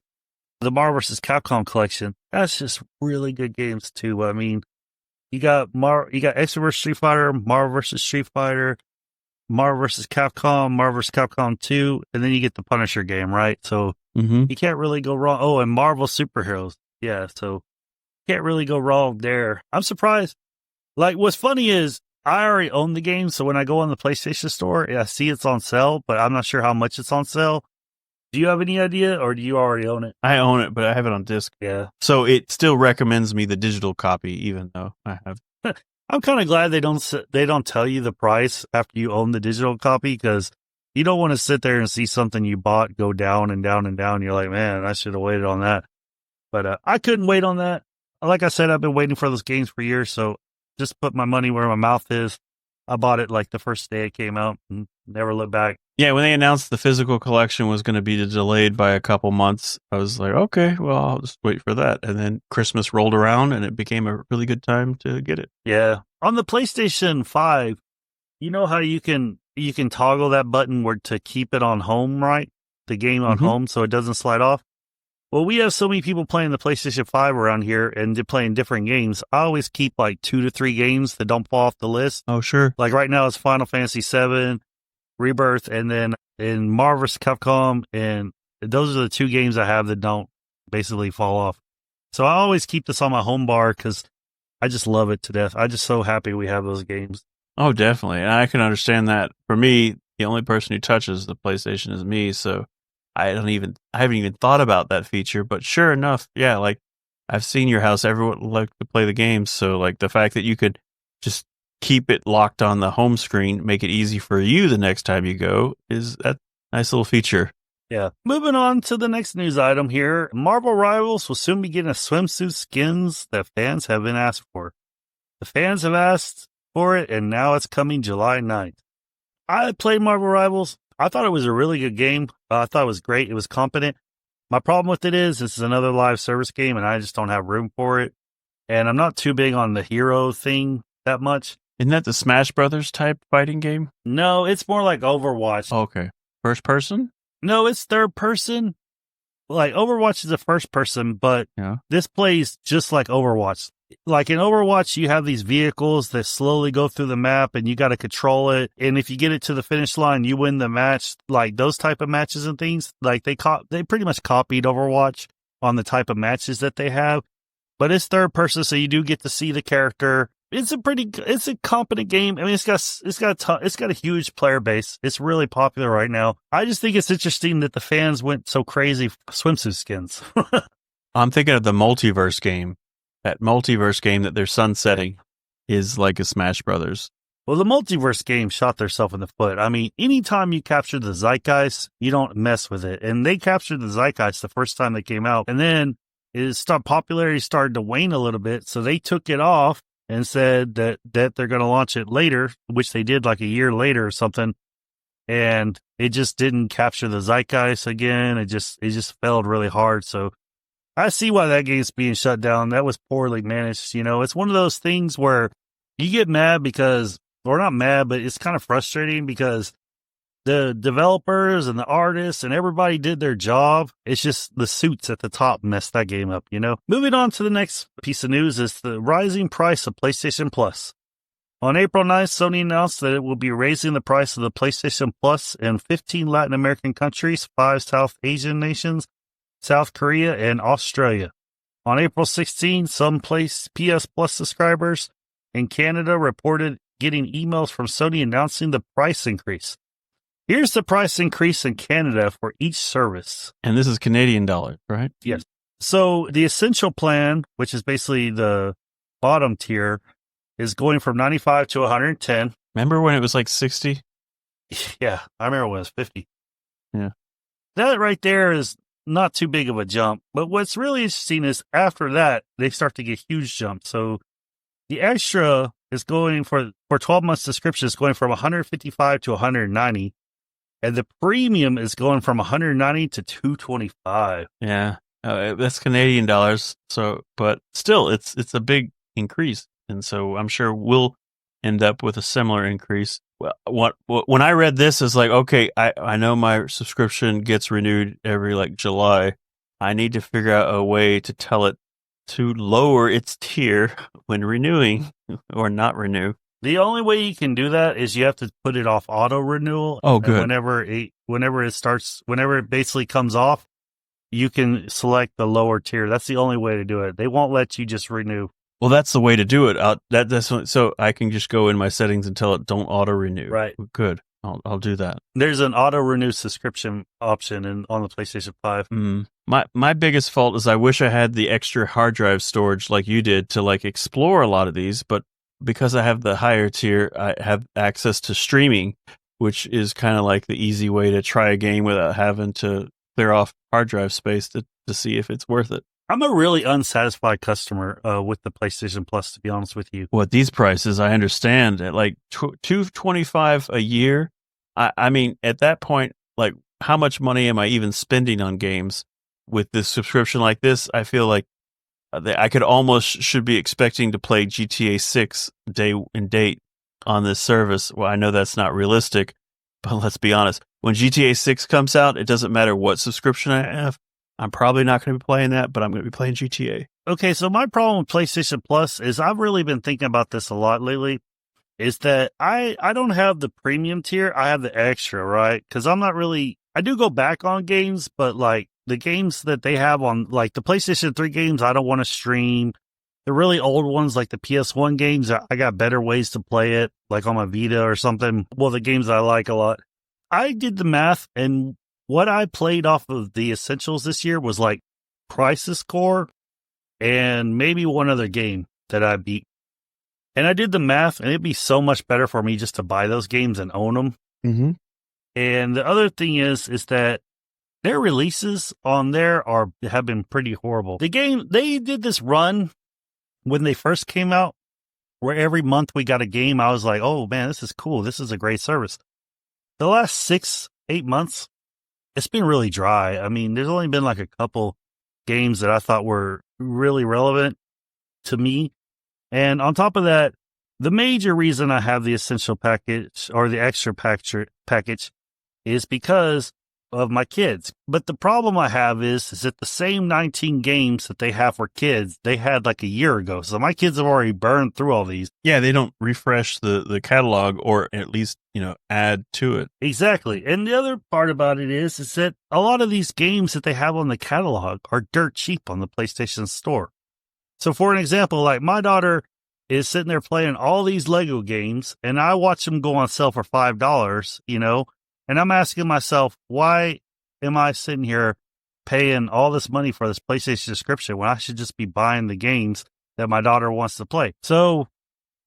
the Marvel vs. Capcom collection, that's just really good games too. I mean, you got X vs. Street Fighter, Marvel vs. Street Fighter, Marvel vs. Capcom, Marvel vs. Capcom 2, and then you get the Punisher game, right? So you can't really go wrong. Oh, and Marvel Superheroes. Yeah, so can't really go wrong there. I'm surprised. Like, what's funny is, I already own the game, so when I go on the PlayStation Store, I see it's on sale, but I'm not sure how much it's on sale. Do you have any idea, or do you already own it? I own it, but I have it on disc. Yeah. So it still recommends me the digital copy, even though I have. I'm kind of glad they don't tell you the price after you own the digital copy, because you don't want to sit there and see something you bought go down and down and down. You're like, man, I should have waited on that. But I couldn't wait on that. Like I said, I've been waiting for those games for years, so just put my money where my mouth is. I bought it like the first day it came out and never looked back. Yeah, when they announced the physical collection was going to be delayed by a couple months, I was like, okay, well, I'll just wait for that. And then Christmas rolled around and it became a really good time to get it. Yeah. On the PlayStation 5, you know how you can toggle that button where to keep it on home, right? The game on home so it doesn't slide off. Well, we have so many people playing the PlayStation 5 around here and they're playing different games. I always keep like 2 to 3 games that don't fall off the list. Oh, sure. Like right now it's Final Fantasy 7, Rebirth, and then in Marvel vs. Capcom, and those are the 2 games I have that don't basically fall off. So I always keep this on my home bar because I just love it to death. I'm just so happy we have those games. Oh, definitely. And I can understand that. For me, the only person who touches the PlayStation is me, so I haven't even thought about that feature, but sure enough, yeah, like I've seen your house, everyone like to play the games. So like the fact that you could just keep it locked on the home screen, make it easy for you the next time you go, is that nice little feature. Yeah. Moving on to the next news item here. Marvel Rivals will soon be getting a swimsuit skins that fans have been asked for. The fans have asked for it, and now it's coming July 9th. I played Marvel Rivals. I thought it was a really good game. I thought it was great. It was competent. My problem with it is this is another live service game, and I just don't have room for it. And I'm not too big on the hero thing that much. Isn't that the Smash Brothers type fighting game? No, it's more like Overwatch. Okay. First person? No, it's third person. Like Overwatch is a first person, but this plays just like Overwatch. Like in Overwatch, you have these vehicles that slowly go through the map and you got to control it. And if you get it to the finish line, you win the match. Like those type of matches and things, like they pretty much copied Overwatch on the type of matches that they have. But it's third person, so you do get to see the character. It's a competent game. I mean, it's got a huge player base. It's really popular right now. I just think it's interesting that the fans went so crazy for swimsuit skins. I'm thinking of the multiverse game. That multiverse game that they're sunsetting is like a Smash Brothers. Well, the multiverse game shot themselves in the foot. I mean, anytime you capture the zeitgeist, you don't mess with it. And they captured the zeitgeist the first time they came out. And then popularity started to wane a little bit. So they took it off and said that they're going to launch it later, which they did like a year later or something. And it just didn't capture the zeitgeist again. It just failed really hard. So I see why that game's being shut down. That was poorly managed. You know, it's one of those things where you get mad because, or not mad, but it's kind of frustrating because The developers and the artists and everybody did their job. It's just the suits at the top messed that game up, you know? Moving on to the next piece of news is the rising price of PlayStation Plus. On April 9th, Sony announced that it will be raising the price of the PlayStation Plus in 15 Latin American countries, 5 South Asian nations, South Korea, and Australia. On April 16th, some PS Plus subscribers in Canada reported getting emails from Sony announcing the price increase. Here's the price increase in Canada for each service. And this is Canadian dollar, right? Yes. So the essential plan, which is basically the bottom tier, is going from 95 to 110. Remember when it was like 60? Yeah, I remember when it was 50. Yeah. That right there is not too big of a jump. But what's really interesting is after that, they start to get huge jumps. So the extra is going for 12 months subscription is going from 155 to 190. And the premium is going from 190 to 225. Yeah, that's Canadian dollars. So, but still, it's a big increase, and so I'm sure we'll end up with a similar increase. Well, when I read this, it's like, okay, I know my subscription gets renewed every like July. I need to figure out a way to tell it to lower its tier when renewing or not renew. The only way you can do that is you have to put it off auto renewal. Oh, good. Whenever it basically comes off, you can select the lower tier. That's the only way to do it. They won't let you just renew. Well, that's the way to do it. So I can just go in my settings and tell it don't auto renew. Right. Good. I'll do that. There's an auto renew subscription option on the PlayStation 5. My biggest fault is I wish I had the extra hard drive storage like you did to like explore a lot of these, but because I have the higher tier, I have access to streaming, which is kind of like the easy way to try a game without having to clear off hard drive space to see if it's worth it. I'm a really unsatisfied customer with the PlayStation Plus, to be honest with you. Well, at these prices, I understand at like $225 a year. I mean, at that point, like how much money am I even spending on games with this subscription like this? I feel like I could almost should be expecting to play GTA 6 day and date on this service. Well, I know that's not realistic, but let's be honest. When GTA 6 comes out, it doesn't matter what subscription I have. I'm probably not going to be playing that, but I'm going to be playing GTA. Okay, so my problem with PlayStation Plus is I've really been thinking about this a lot lately, is that I don't have the premium tier. I have the extra, right? Because I do go back on games, but like, the games that they have on, like the PlayStation 3 games, I don't want to stream. The really old ones, like the PS1 games, I got better ways to play it, like on my Vita or something. Well, the games I like a lot. I did the math, and what I played off of the Essentials this year was like Crisis Core and maybe one other game that I beat. And I did the math, and it'd be so much better for me just to buy those games and own them. Mm-hmm. And the other thing is that their releases on there have been pretty horrible. They did this run when they first came out, where every month we got a game. I was like, oh man, this is cool. This is a great service. The last 6-8 months, it's been really dry. I mean, there's only been like a couple games that I thought were really relevant to me. And on top of that, the major reason I have the essential package or the extra package is because of my kids. But the problem I have is that the same 19 games that they have for kids, they had like a year ago. So my kids have already burned through all these. Yeah, they don't refresh the catalog or at least, add to it. Exactly. And the other part about it is that a lot of these games that they have on the catalog are dirt cheap on the PlayStation Store. So for an example, like my daughter is sitting there playing all these Lego games, and I watch them go on sale for $5, and I'm asking myself, why am I sitting here paying all this money for this PlayStation subscription when I should just be buying the games that my daughter wants to play? So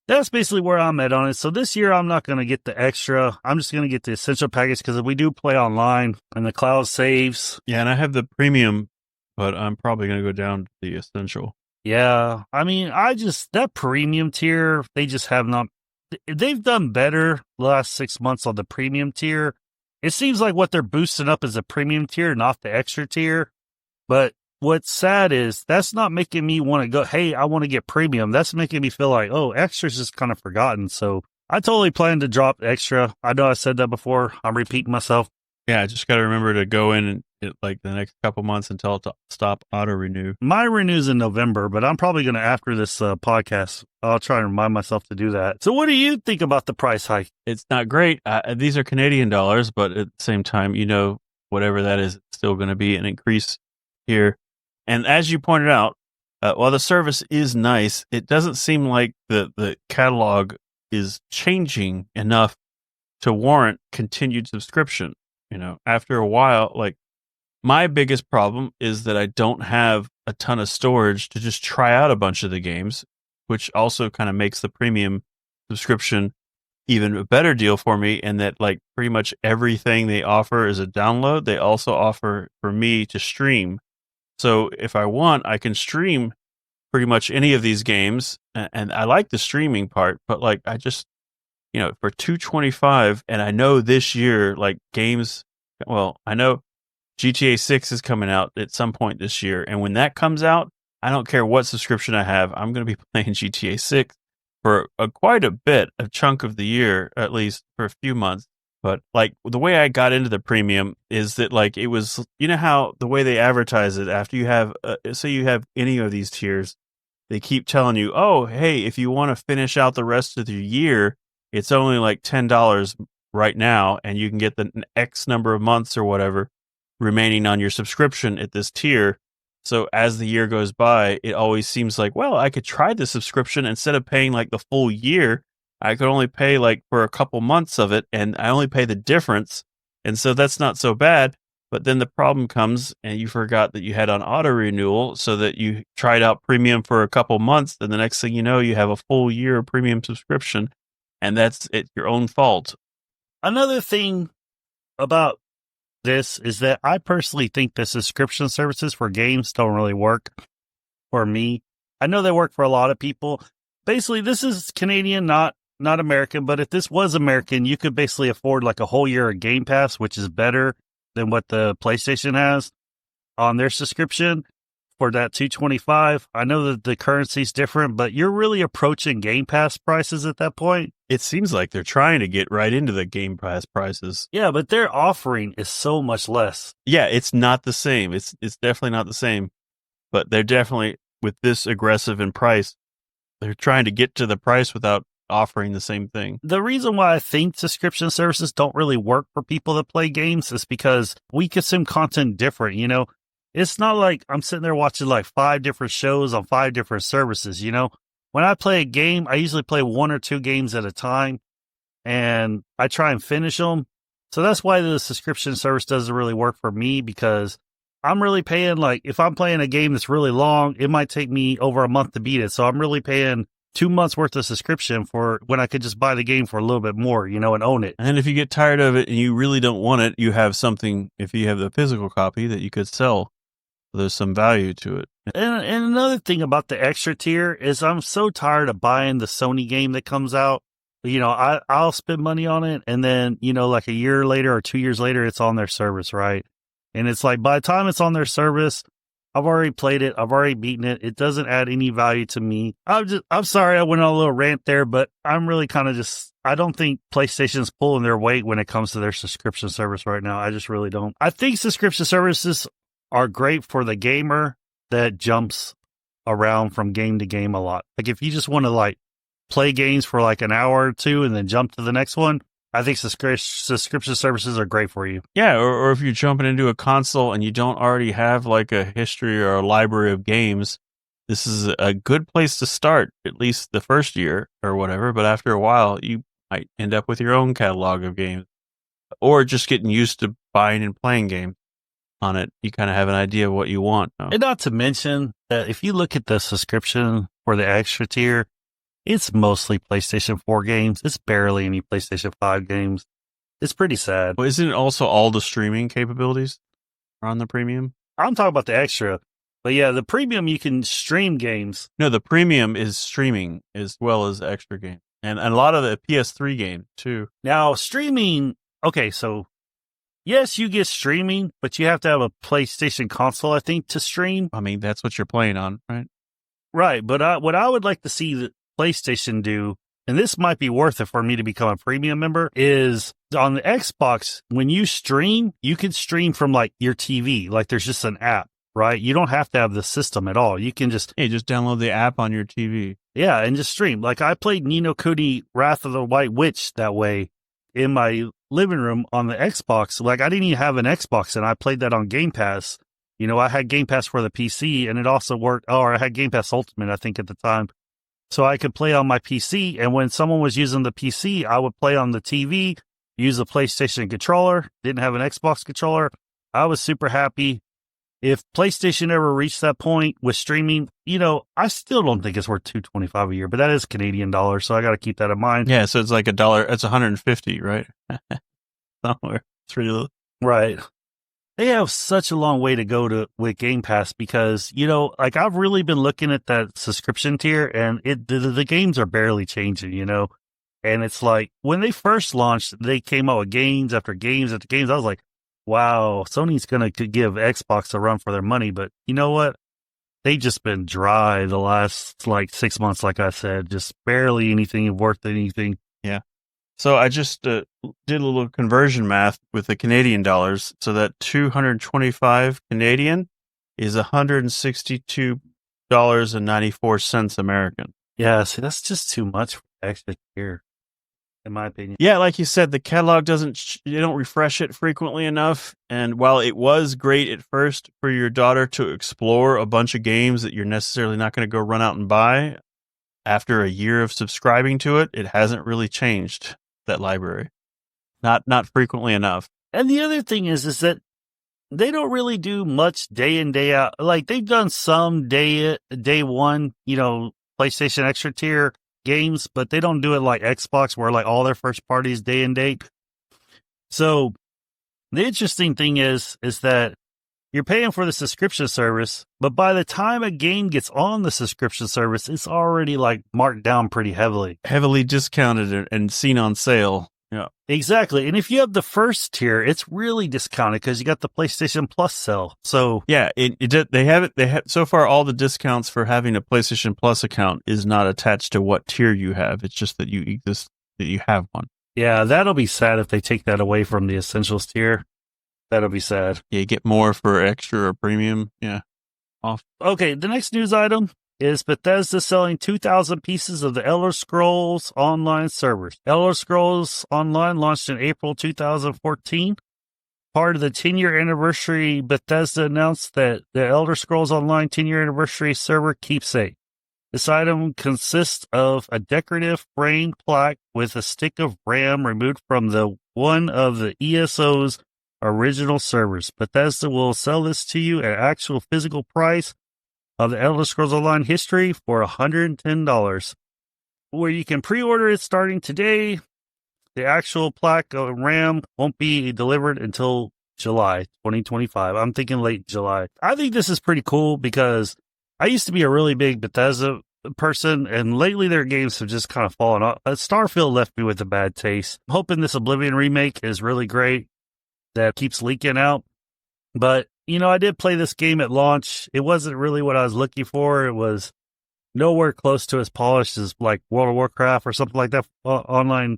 that's basically where I'm at on it. So this year, I'm not going to get the extra. I'm just going to get the essential package because we do play online and the cloud saves. Yeah, and I have the premium, but I'm probably going to go down to the essential. Yeah, I mean, that premium tier, they've done better the last 6 months on the premium tier. It seems like what they're boosting up is the premium tier, not the extra tier. But what's sad is that's not making me want to go, hey, I want to get premium. That's making me feel like, oh, extra's just kind of forgotten. So I totally plan to drop extra. I know I said that before. I'm repeating myself. Yeah, I just got to remember to go in and like the next couple months and tell it to stop auto renew. My renew's in November, but I'm probably going to, after this podcast, I'll try and remind myself to do that. So what do you think about the price hike? It's not great. These are Canadian dollars, but at the same time, whatever that is, it's still going to be an increase here. And as you pointed out, while the service is nice, it doesn't seem like the catalog is changing enough to warrant continued subscription. After a while, like my biggest problem is that I don't have a ton of storage to just try out a bunch of the games, which also kind of makes the premium subscription even a better deal for me. And that like pretty much everything they offer is a download. They also offer for me to stream. So if I want, I can stream pretty much any of these games. And I like the streaming part, but like I just, for $225, and I know this year, like games, well, I know GTA 6 is coming out at some point this year. And when that comes out, I don't care what subscription I have. I'm going to be playing GTA 6 for quite a bit, a chunk of the year, at least for a few months. But like the way I got into the premium is that like it was, how the way they advertise it after you have, say you have any of these tiers, they keep telling you, oh, hey, if you want to finish out the rest of the year, it's only like $10 right now, and you can get the X number of months or whatever remaining on your subscription at this tier. So as the year goes by, it always seems like, well, I could try the subscription instead of paying like the full year. I could only pay like for a couple months of it, and I only pay the difference. And so that's not so bad. But then the problem comes and you forgot that you had on auto renewal, so that you tried out premium for a couple months. And the next thing you know, you have a full year of premium subscription, and that's it, your own fault. Another thing about this is that I personally think the subscription services for games don't really work for me. I know they work for a lot of people. Basically, this is Canadian, not American, but if this was American, you could basically afford like a whole year of Game Pass, which is better than what the PlayStation has on their subscription for that $225. I know that the currency's different, but you're really approaching Game Pass prices at that point. It seems like they're trying to get right into the Game Pass prices. Yeah, but their offering is so much less. Yeah, it's not the same. It's definitely not the same. But they're definitely, with this aggressive in price, they're trying to get to the price without offering the same thing. The reason why I think subscription services don't really work for people that play games is because we consume content different, It's not like I'm sitting there watching like 5 different shows on 5 different services, When I play a game, I usually play 1 or 2 games at a time, and I try and finish them. So that's why the subscription service doesn't really work for me, because I'm really paying, like, if I'm playing a game that's really long, it might take me over a month to beat it. So I'm really paying 2 months worth of subscription for when I could just buy the game for a little bit more, and own it. And if you get tired of it and you really don't want it, you have something, if you have the physical copy, that you could sell. There's some value to it. And another thing about the extra tier is I'm so tired of buying the Sony game that comes out. I'll spend money on it, and then, like a year later or 2 years later, it's on their service, right? And it's like, by the time it's on their service, I've already played it. I've already beaten it. It doesn't add any value to me. I'm sorry I went on a little rant there, but I'm really kind of I don't think PlayStation's pulling their weight when it comes to their subscription service right now. I just really don't. I think subscription services are great for the gamer that jumps around from game to game a lot. Like if you just want to like play games for like an hour or 2 and then jump to the next one, I think subscription services are great for you. Yeah, or if you're jumping into a console and you don't already have like a history or a library of games, this is a good place to start, at least the first year or whatever. But after a while, you might end up with your own catalog of games, or just getting used to buying and playing games on it. You kind of have an idea of what you want. And not to mention that if you look at the subscription for the extra tier, it's mostly PlayStation 4 games. It's barely any PlayStation 5 games. It's pretty sad. Well, isn't it also all the streaming capabilities are on the premium? I'm talking about the extra. But yeah, the premium, you can stream games. No, the premium is streaming as well as extra games. And a lot of the PS3 games, too. Now, streaming, okay, so yes, you get streaming, but you have to have a PlayStation console, I think, to stream. I mean, that's what you're playing on, right? Right, but what I would like to see the PlayStation do and this might be worth it for me to become a premium member, is on the Xbox, when you stream, you can stream from like your TV. Like there's just an app, right? You don't have to have the system at all. You can just download the app on your TV. Yeah, and just stream. Like I played Ni no Kuni Wrath of the White Witch that way in my living room on the Xbox. Like I didn't even have an Xbox, and I played that on Game Pass. You know, I had Game Pass for the PC, and it also worked. Or I had Game Pass Ultimate, I think, at the time. So I could play on my PC, and when someone was using the PC, I would play on the TV, use the PlayStation controller, didn't have an Xbox controller. I was super happy. If PlayStation ever reached that point with streaming, you know, I still don't think it's worth $225 a year, but that is Canadian dollars, so I got to keep that in mind. Yeah, so it's like $1. It's 150, right? Somewhere. It's really right. They have such a long way to go with Game Pass because, you know, like I've really been looking at that subscription tier, and the games are barely changing, you know. And it's like when they first launched, they came out with games after games after games. I was like, wow, Sony's going to give Xbox a run for their money. But you know what? They've just been dry the last like 6 months, like I said, just barely anything worth anything. Yeah. So I just did a little conversion math with the Canadian dollars. So that 225 Canadian is $162.94 American. Yeah, see, that's just too much for extra tier, in my opinion. Yeah, like you said, the catalog they don't refresh it frequently enough. And while it was great at first for your daughter to explore a bunch of games that you're necessarily not going to go run out and buy, after a year of subscribing to it, it hasn't really changed that library. Not frequently enough. And the other thing is that they don't really do much day in, day out. Like they've done some day one, you know, PlayStation extra tier games, but they don't do it like Xbox where like all their first parties day and date. So the interesting thing is that you're paying for the subscription service, but by the time a game gets on the subscription service, it's already like marked down pretty heavily Discounted and seen on sale. Yeah, exactly. And if you have the first tier, it's really discounted because you got the PlayStation Plus sale. So yeah, they have so far. All the discounts for having a PlayStation Plus account is not attached to what tier you have. It's just that you have one. Yeah, that'll be sad if they take that away from the Essentials tier. That'll be sad. Yeah, you get more for extra or premium. Yeah. Off. Okay, the next news item is Bethesda selling 2,000 pieces of the Elder Scrolls Online servers. Elder Scrolls Online launched in April 2014. Part of the 10-year anniversary, Bethesda announced that the Elder Scrolls Online 10-year anniversary server keepsake. This item consists of a decorative frame plaque with a stick of RAM removed from one of the ESO's original servers. Bethesda will sell this to you at actual physical price of the Elder Scrolls Online history for $110, where you can pre-order it starting today. The actual plaque of RAM won't be delivered until July 2025. I'm thinking late July. I think this is pretty cool because I used to be a really big Bethesda person, and lately their games have just kind of fallen off. Starfield left me with a bad taste. I'm hoping this Oblivion remake is really great. That keeps leaking out. But, you know, I did play this game at launch. It wasn't really what I was looking for. It was nowhere close to as polished as like World of Warcraft or something like that, online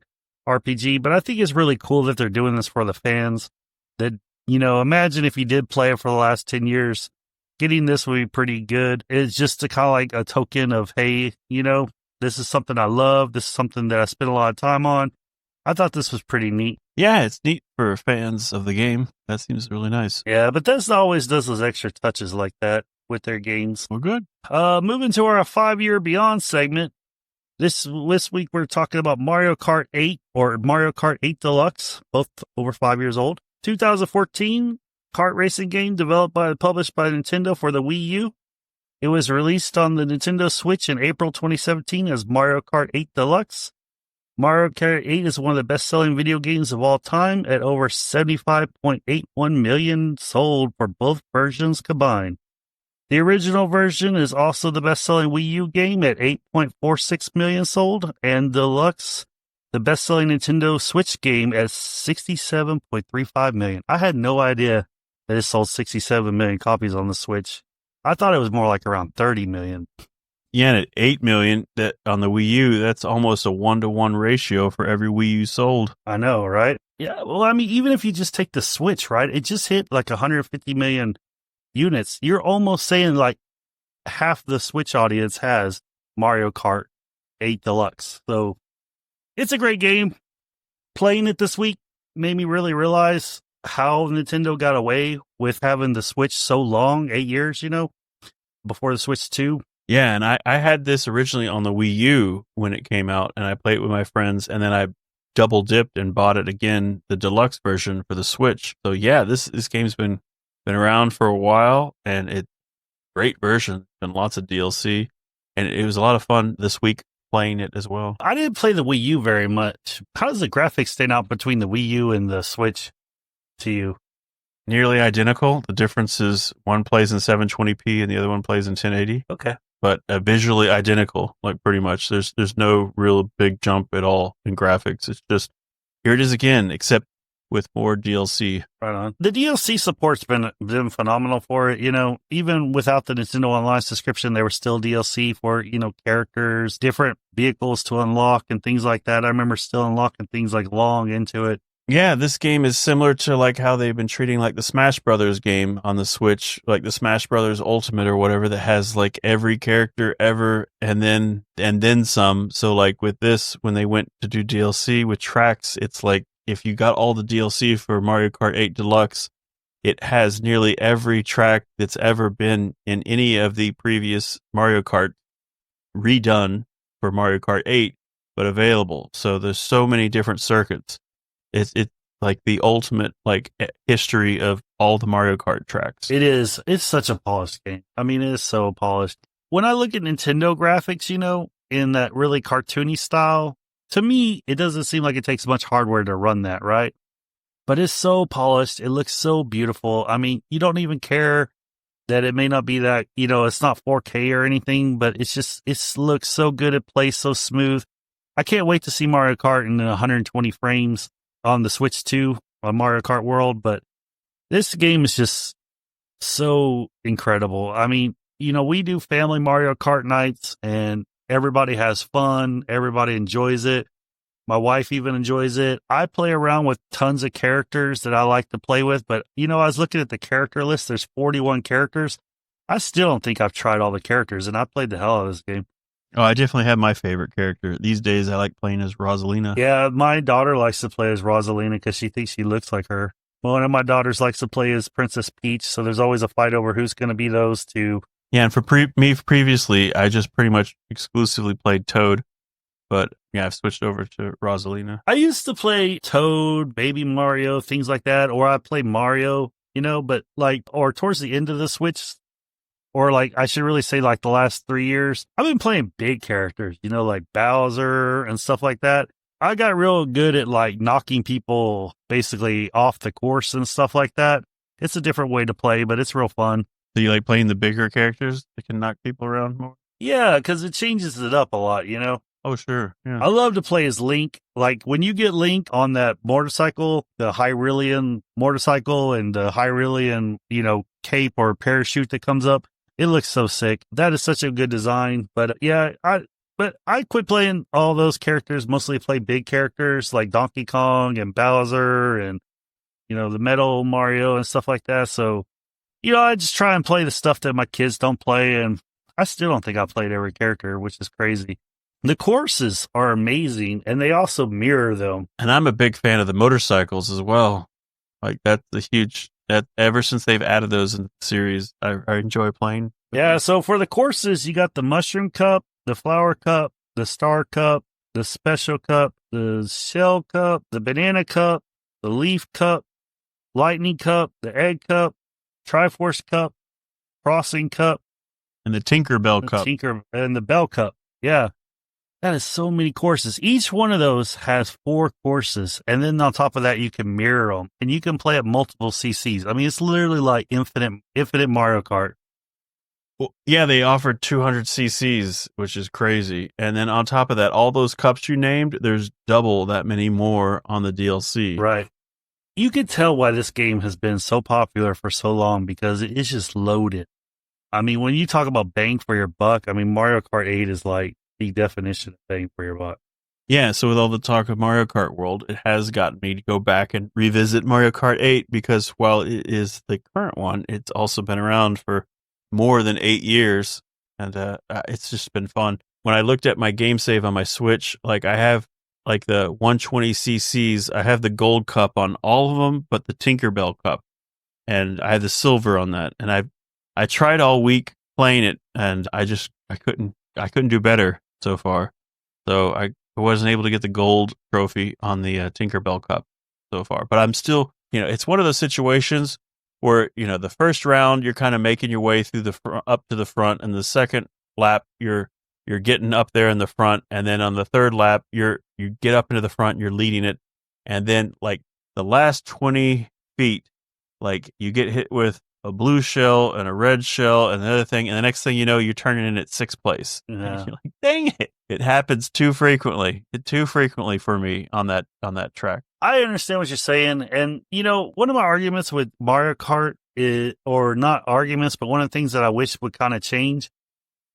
RPG. But I think it's really cool that they're doing this for the fans. That, you know, imagine if you did play it for the last 10 years, getting this would be pretty good. It's just a kind of like a token of, hey, you know, this is something I love. This is something that I spent a lot of time on. I thought this was pretty neat. Yeah, it's neat for fans of the game. That seems really nice. Yeah, Bethesda always does those extra touches like that with their games. Well, good. Moving to our 5-year Beyond segment. This week we're talking about Mario Kart 8 or Mario Kart 8 Deluxe, both over 5 years old. 2014 kart racing game published by Nintendo for the Wii U. It was released on the Nintendo Switch in April 2017 as Mario Kart 8 Deluxe. Mario Kart 8 is one of the best-selling video games of all time at over 75.81 million sold for both versions combined. The original version is also the best-selling Wii U game at 8.46 million sold, and Deluxe, the best-selling Nintendo Switch game, at 67.35 million. I had no idea that it sold 67 million copies on the Switch. I thought it was more like around 30 million. Yeah, and at 8 million that on the Wii U, that's almost a 1-to-1 ratio for every Wii U sold. I know, right? Yeah, well, I mean, even if you just take the Switch, right? It just hit like 150 million units. You're almost saying like half the Switch audience has Mario Kart 8 Deluxe. So it's a great game. Playing it this week made me really realize how Nintendo got away with having the Switch so long, 8 years, before the Switch 2. Yeah, and I had this originally on the Wii U when it came out, and I played it with my friends, and then I double dipped and bought it again, the deluxe version for the Switch. So yeah, this game's been around for a while, and it's a great version, and lots of DLC, and it was a lot of fun this week playing it as well. I didn't play the Wii U very much. How does the graphics stand out between the Wii U and the Switch to you? Nearly identical. The difference is one plays in 720p and the other one plays in 1080. Okay. But visually identical, like pretty much. There's no real big jump at all in graphics. It's just, here it is again, except with more DLC. Right on. The DLC support's been phenomenal for it. Even without the Nintendo Online subscription, there was still DLC for, characters, different vehicles to unlock and things like that. I remember still unlocking things like long into it. Yeah, this game is similar to like how they've been treating like the Smash Brothers game on the Switch, like the Smash Brothers Ultimate or whatever, that has like every character ever and then some. So like with this, when they went to do DLC with tracks, it's like if you got all the DLC for Mario Kart 8 Deluxe, it has nearly every track that's ever been in any of the previous Mario Kart redone for Mario Kart 8, but available. So there's so many different circuits. It's like the ultimate like history of all the Mario Kart tracks. It is. It's such a polished game. I mean, it is so polished. When I look at Nintendo graphics, in that really cartoony style, to me, it doesn't seem like it takes much hardware to run that, right? But it's so polished. It looks so beautiful. I mean, you don't even care that it may not be that, it's not 4K or anything, but it looks so good. It plays so smooth. I can't wait to see Mario Kart in 120 frames on the Switch 2 on Mario Kart World, but this game is just so incredible. I mean, we do family Mario Kart nights and everybody has fun. Everybody enjoys it. My wife even enjoys it. I play around with tons of characters that I like to play with, but I was looking at the character list. There's 41 characters. I still don't think I've tried all the characters, and I played the hell out of this game. Oh, I definitely have my favorite character. These days, I like playing as Rosalina. Yeah, my daughter likes to play as Rosalina because she thinks she looks like her. One of my daughters likes to play as Princess Peach, so there's always a fight over who's going to be those two. Yeah, and for me previously, I just pretty much exclusively played Toad, but yeah, I've switched over to Rosalina. I used to play Toad, Baby Mario, things like that, or I played Mario, but or towards the end of the Switch, or I should really say the last 3 years, I've been playing big characters, like Bowser and stuff like that. I got real good at knocking people basically off the course and stuff like that. It's a different way to play, but it's real fun. Do you like playing the bigger characters that can knock people around more? Yeah, because it changes it up a lot, Oh, sure. Yeah. I love to play as Link. Like when you get Link on that motorcycle, the Hyrulean motorcycle and the Hyrulean, cape or parachute that comes up, it looks so sick. That is such a good design. But yeah, I quit playing all those characters, mostly play big characters like Donkey Kong and Bowser and, the Metal Mario and stuff like that. So, I just try and play the stuff that my kids don't play. And I still don't think I've played every character, which is crazy. The courses are amazing, and they also mirror them. And I'm a big fan of the motorcycles as well. That's a huge, that ever since they've added those in the series, I enjoy playing. Yeah, so for the courses, you got the Mushroom Cup, the Flower Cup, the Star Cup, the Special Cup, the Shell Cup, the Banana Cup, the Leaf Cup, Lightning Cup, the Egg Cup, Triforce Cup, Crossing Cup, and the Tinkerbell Cup. And the Bell Cup. Yeah. That is so many courses. Each one of those has 4 courses. And then on top of that, you can mirror them. And you can play at multiple CCs. I mean, it's literally like infinite Mario Kart. Well, yeah, they offered 200 CCs, which is crazy. And then on top of that, all those cups you named, there's double that many more on the DLC. Right. You can tell why this game has been so popular for so long because it is just loaded. I mean, when you talk about bang for your buck, I mean, Mario Kart 8 is like the definition of bang for your buck. Yeah, so with all the talk of Mario Kart World, it has gotten me to go back and revisit Mario Kart 8 because while it is the current one, it's also been around for more than 8 years, and it's just been fun. When I looked at my game save on my Switch, like I have like the 120 cc's, I have the gold cup on all of them, but the Tinkerbell cup, and I have the silver on that. And I tried all week playing it, and I couldn't do better so far. So I wasn't able to get the gold trophy on the Tinkerbell Cup so far. But I'm still, it's one of those situations where, the first round you're kind of making your way through up to the front, and the second lap you're getting up there in the front, and then on the third lap you get up into the front and you're leading it, and then like the last 20 feet, like you get hit with a blue shell and a red shell and another thing, and the next thing you know, you're turning in at 6th place. Yeah. You're like, dang it! It happens too frequently for me on that track. I understand what you're saying, and one of my arguments with Mario Kart is, or not arguments, but one of the things that I wish would kind of change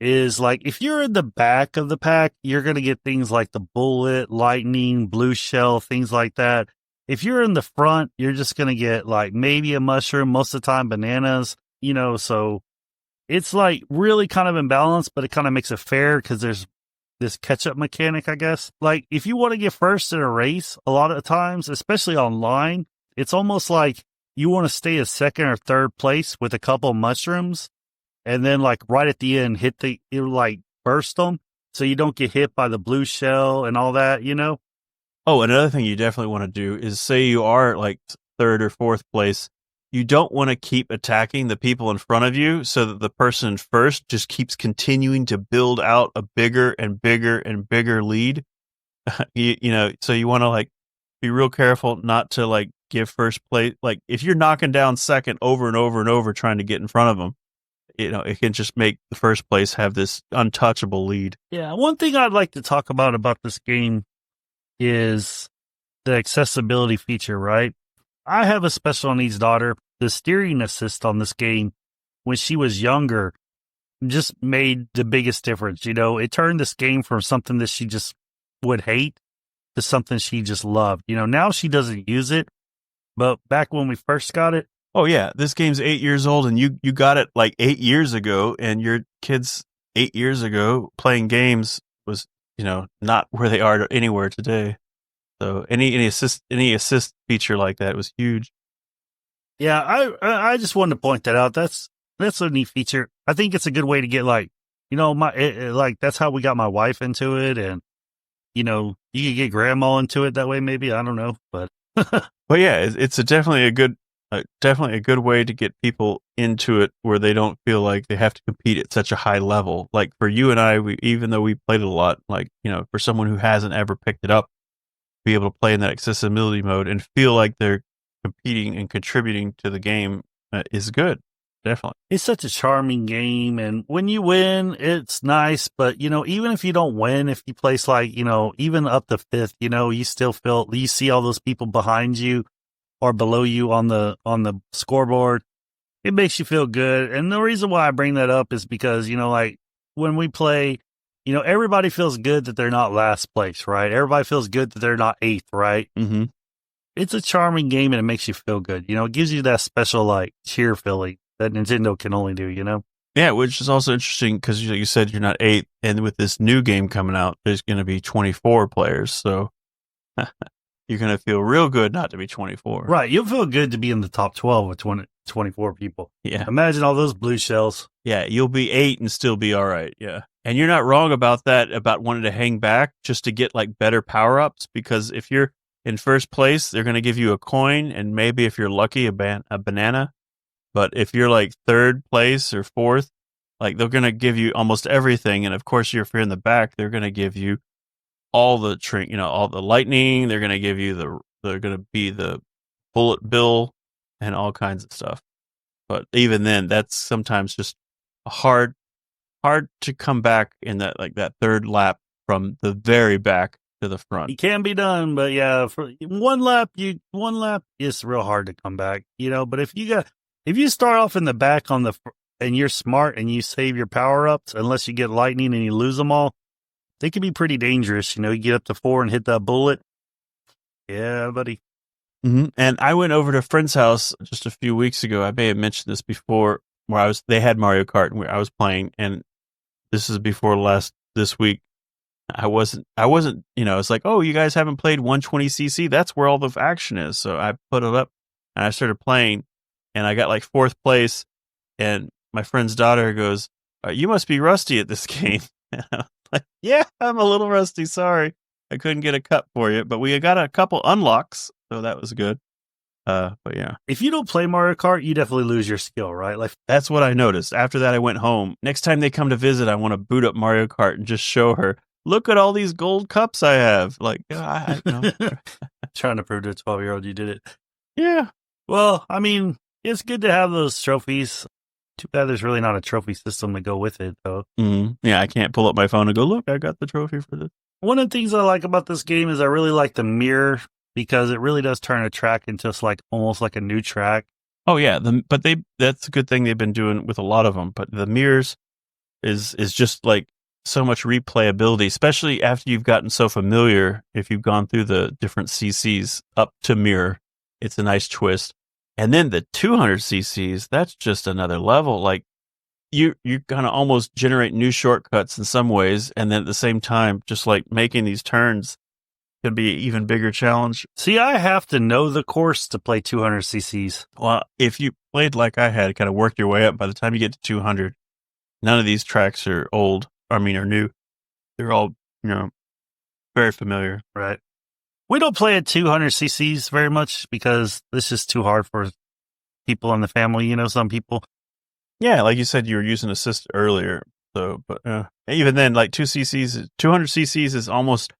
is like if you're in the back of the pack, you're gonna get things like the bullet, lightning, blue shell, things like that. If you're in the front, you're just going to get like maybe a mushroom, most of the time bananas, so it's like really kind of imbalanced, but it kind of makes it fair because there's this catch-up mechanic, I guess. Like if you want to get first in a race, a lot of times, especially online, it's almost like you want to stay a second or third place with a couple mushrooms, and then like right at the end, burst them so you don't get hit by the blue shell and all that, Oh, another thing you definitely want to do is say you are like 3rd or 4th place. You don't want to keep attacking the people in front of you so that the person first just keeps continuing to build out a bigger and bigger and bigger lead. So you want to like be real careful not to like give first place. Like if you're knocking down second over and over and over trying to get in front of them, it can just make the first place have this untouchable lead. Yeah. One thing I'd like to talk about this game is the accessibility feature, right? I have a special needs daughter. The steering assist on this game, when she was younger, just made the biggest difference. It turned this game from something that she just would hate to something she just loved. Now she doesn't use it, but back when we first got it. Oh yeah, this game's 8 years old, and you got it like 8 years ago, and your kids 8 years ago playing games was not where they are anywhere today. So any assist feature like that was huge. Yeah, I just wanted to point that out. That's a neat feature. I think it's a good way to get like that's how we got my wife into it, and you could get grandma into it that way. Maybe, I don't know, but but yeah, it's definitely a good way to get people into it where they don't feel like they have to compete at such a high level. Like for you and I, even though we played it a lot, like, for someone who hasn't ever picked it up, be able to play in that accessibility mode and feel like they're competing and contributing to the game is good. Definitely. It's such a charming game, and when you win, it's nice, but even if you don't win, if you place like, even up to 5th, you still you see all those people behind you or below you on the scoreboard. It makes you feel good. And the reason why I bring that up is because, like when we play, everybody feels good that they're not last place, right? Everybody feels good that they're not 8th, right? Mm-hmm. It's a charming game and it makes you feel good. It gives you that special like cheer feeling that Nintendo can only do, Yeah, which is also interesting because you said you're not 8th, and with this new game coming out, there's going to be 24 players. So you're going to feel real good not to be 24. Right. You'll feel good to be in the top 12 with 24 people. Yeah. Imagine all those blue shells. Yeah, you'll be 8 and still be all right. Yeah. And you're not wrong about that, about wanting to hang back just to get like better power-ups, because if you're in first place, they're going to give you a coin and maybe if you're lucky, a banana. But if you're like 3rd place or 4th, like they're going to give you almost everything. And of course, if you're in the back, they're going to give you all the all the lightning. They're going to give you they're going to be the bullet bill and all kinds of stuff. But even then, that's sometimes just hard to come back in that 3rd lap from the very back to the front. It can be done, but yeah, for one lap, it's real hard to come back, but if you start off in the back and you're smart and you save your power-ups, unless you get lightning and you lose them all, they can be pretty dangerous. You get up to 4 and hit that bullet. Yeah, buddy. Mm-hmm. And I went over to a friend's house just a few weeks ago. I may have mentioned this before, where they had Mario Kart and I was playing, and this is before this week. I wasn't, it's like, oh, you guys haven't played 120cc. That's where all the action is. So I put it up and I started playing, and I got like 4th place. And my friend's daughter goes, you must be rusty at this game. And I was like, yeah, I'm a little rusty. Sorry. I couldn't get a cup for you, but we got a couple unlocks. So that was good. But yeah. If you don't play Mario Kart, you definitely lose your skill, right? Like, that's what I noticed. After that, I went home. Next time they come to visit, I want to boot up Mario Kart and just show her, look at all these gold cups I have. Like, I know. Trying to prove to a 12-year-old you did it. Yeah. Well, I mean, it's good to have those trophies. Too bad there's really not a trophy system to go with it, though. Mm-hmm. Yeah, I can't pull up my phone and go, look, I got the trophy for this. One of the things I like about this game is I really like the mirror, because it really does turn a track into almost like a new track. Oh yeah, that's a good thing they've been doing with a lot of them. But the mirrors is just like so much replayability, especially after you've gotten so familiar. If you've gone through the different CCs up to mirror, it's a nice twist. And then the 200 CCs, that's just another level. Like you're gonna almost generate new shortcuts in some ways, and then at the same time, just like making these turns could be an even bigger challenge. See, I have to know the course to play 200 cc's. Well, if you played like I had, kind of worked your way up, by the time you get to 200, none of these tracks are old. Are new. They're all, very familiar. Right. We don't play at 200 cc's very much because this is too hard for people in the family. Some people. Yeah, like you said, you were using assist earlier. So, but even then, like 200 cc's is almost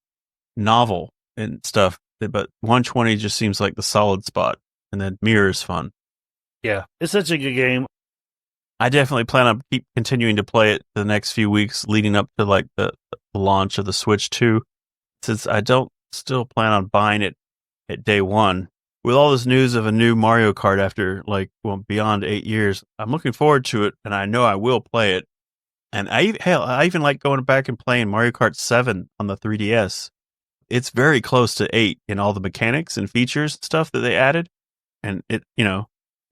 novel and stuff, but 120 just seems like the solid spot, and then mirror is fun. Yeah, it's such a good game. I definitely plan on keep continuing to play it the next few weeks leading up to like the launch of the Switch 2, since I don't still plan on buying it at day one. With all this news of a new Mario Kart after beyond 8 years, I'm looking forward to it, and I know I will play it. And I even like going back and playing Mario Kart 7 on the 3DS. It's very close to 8 in all the mechanics and features and stuff that they added. And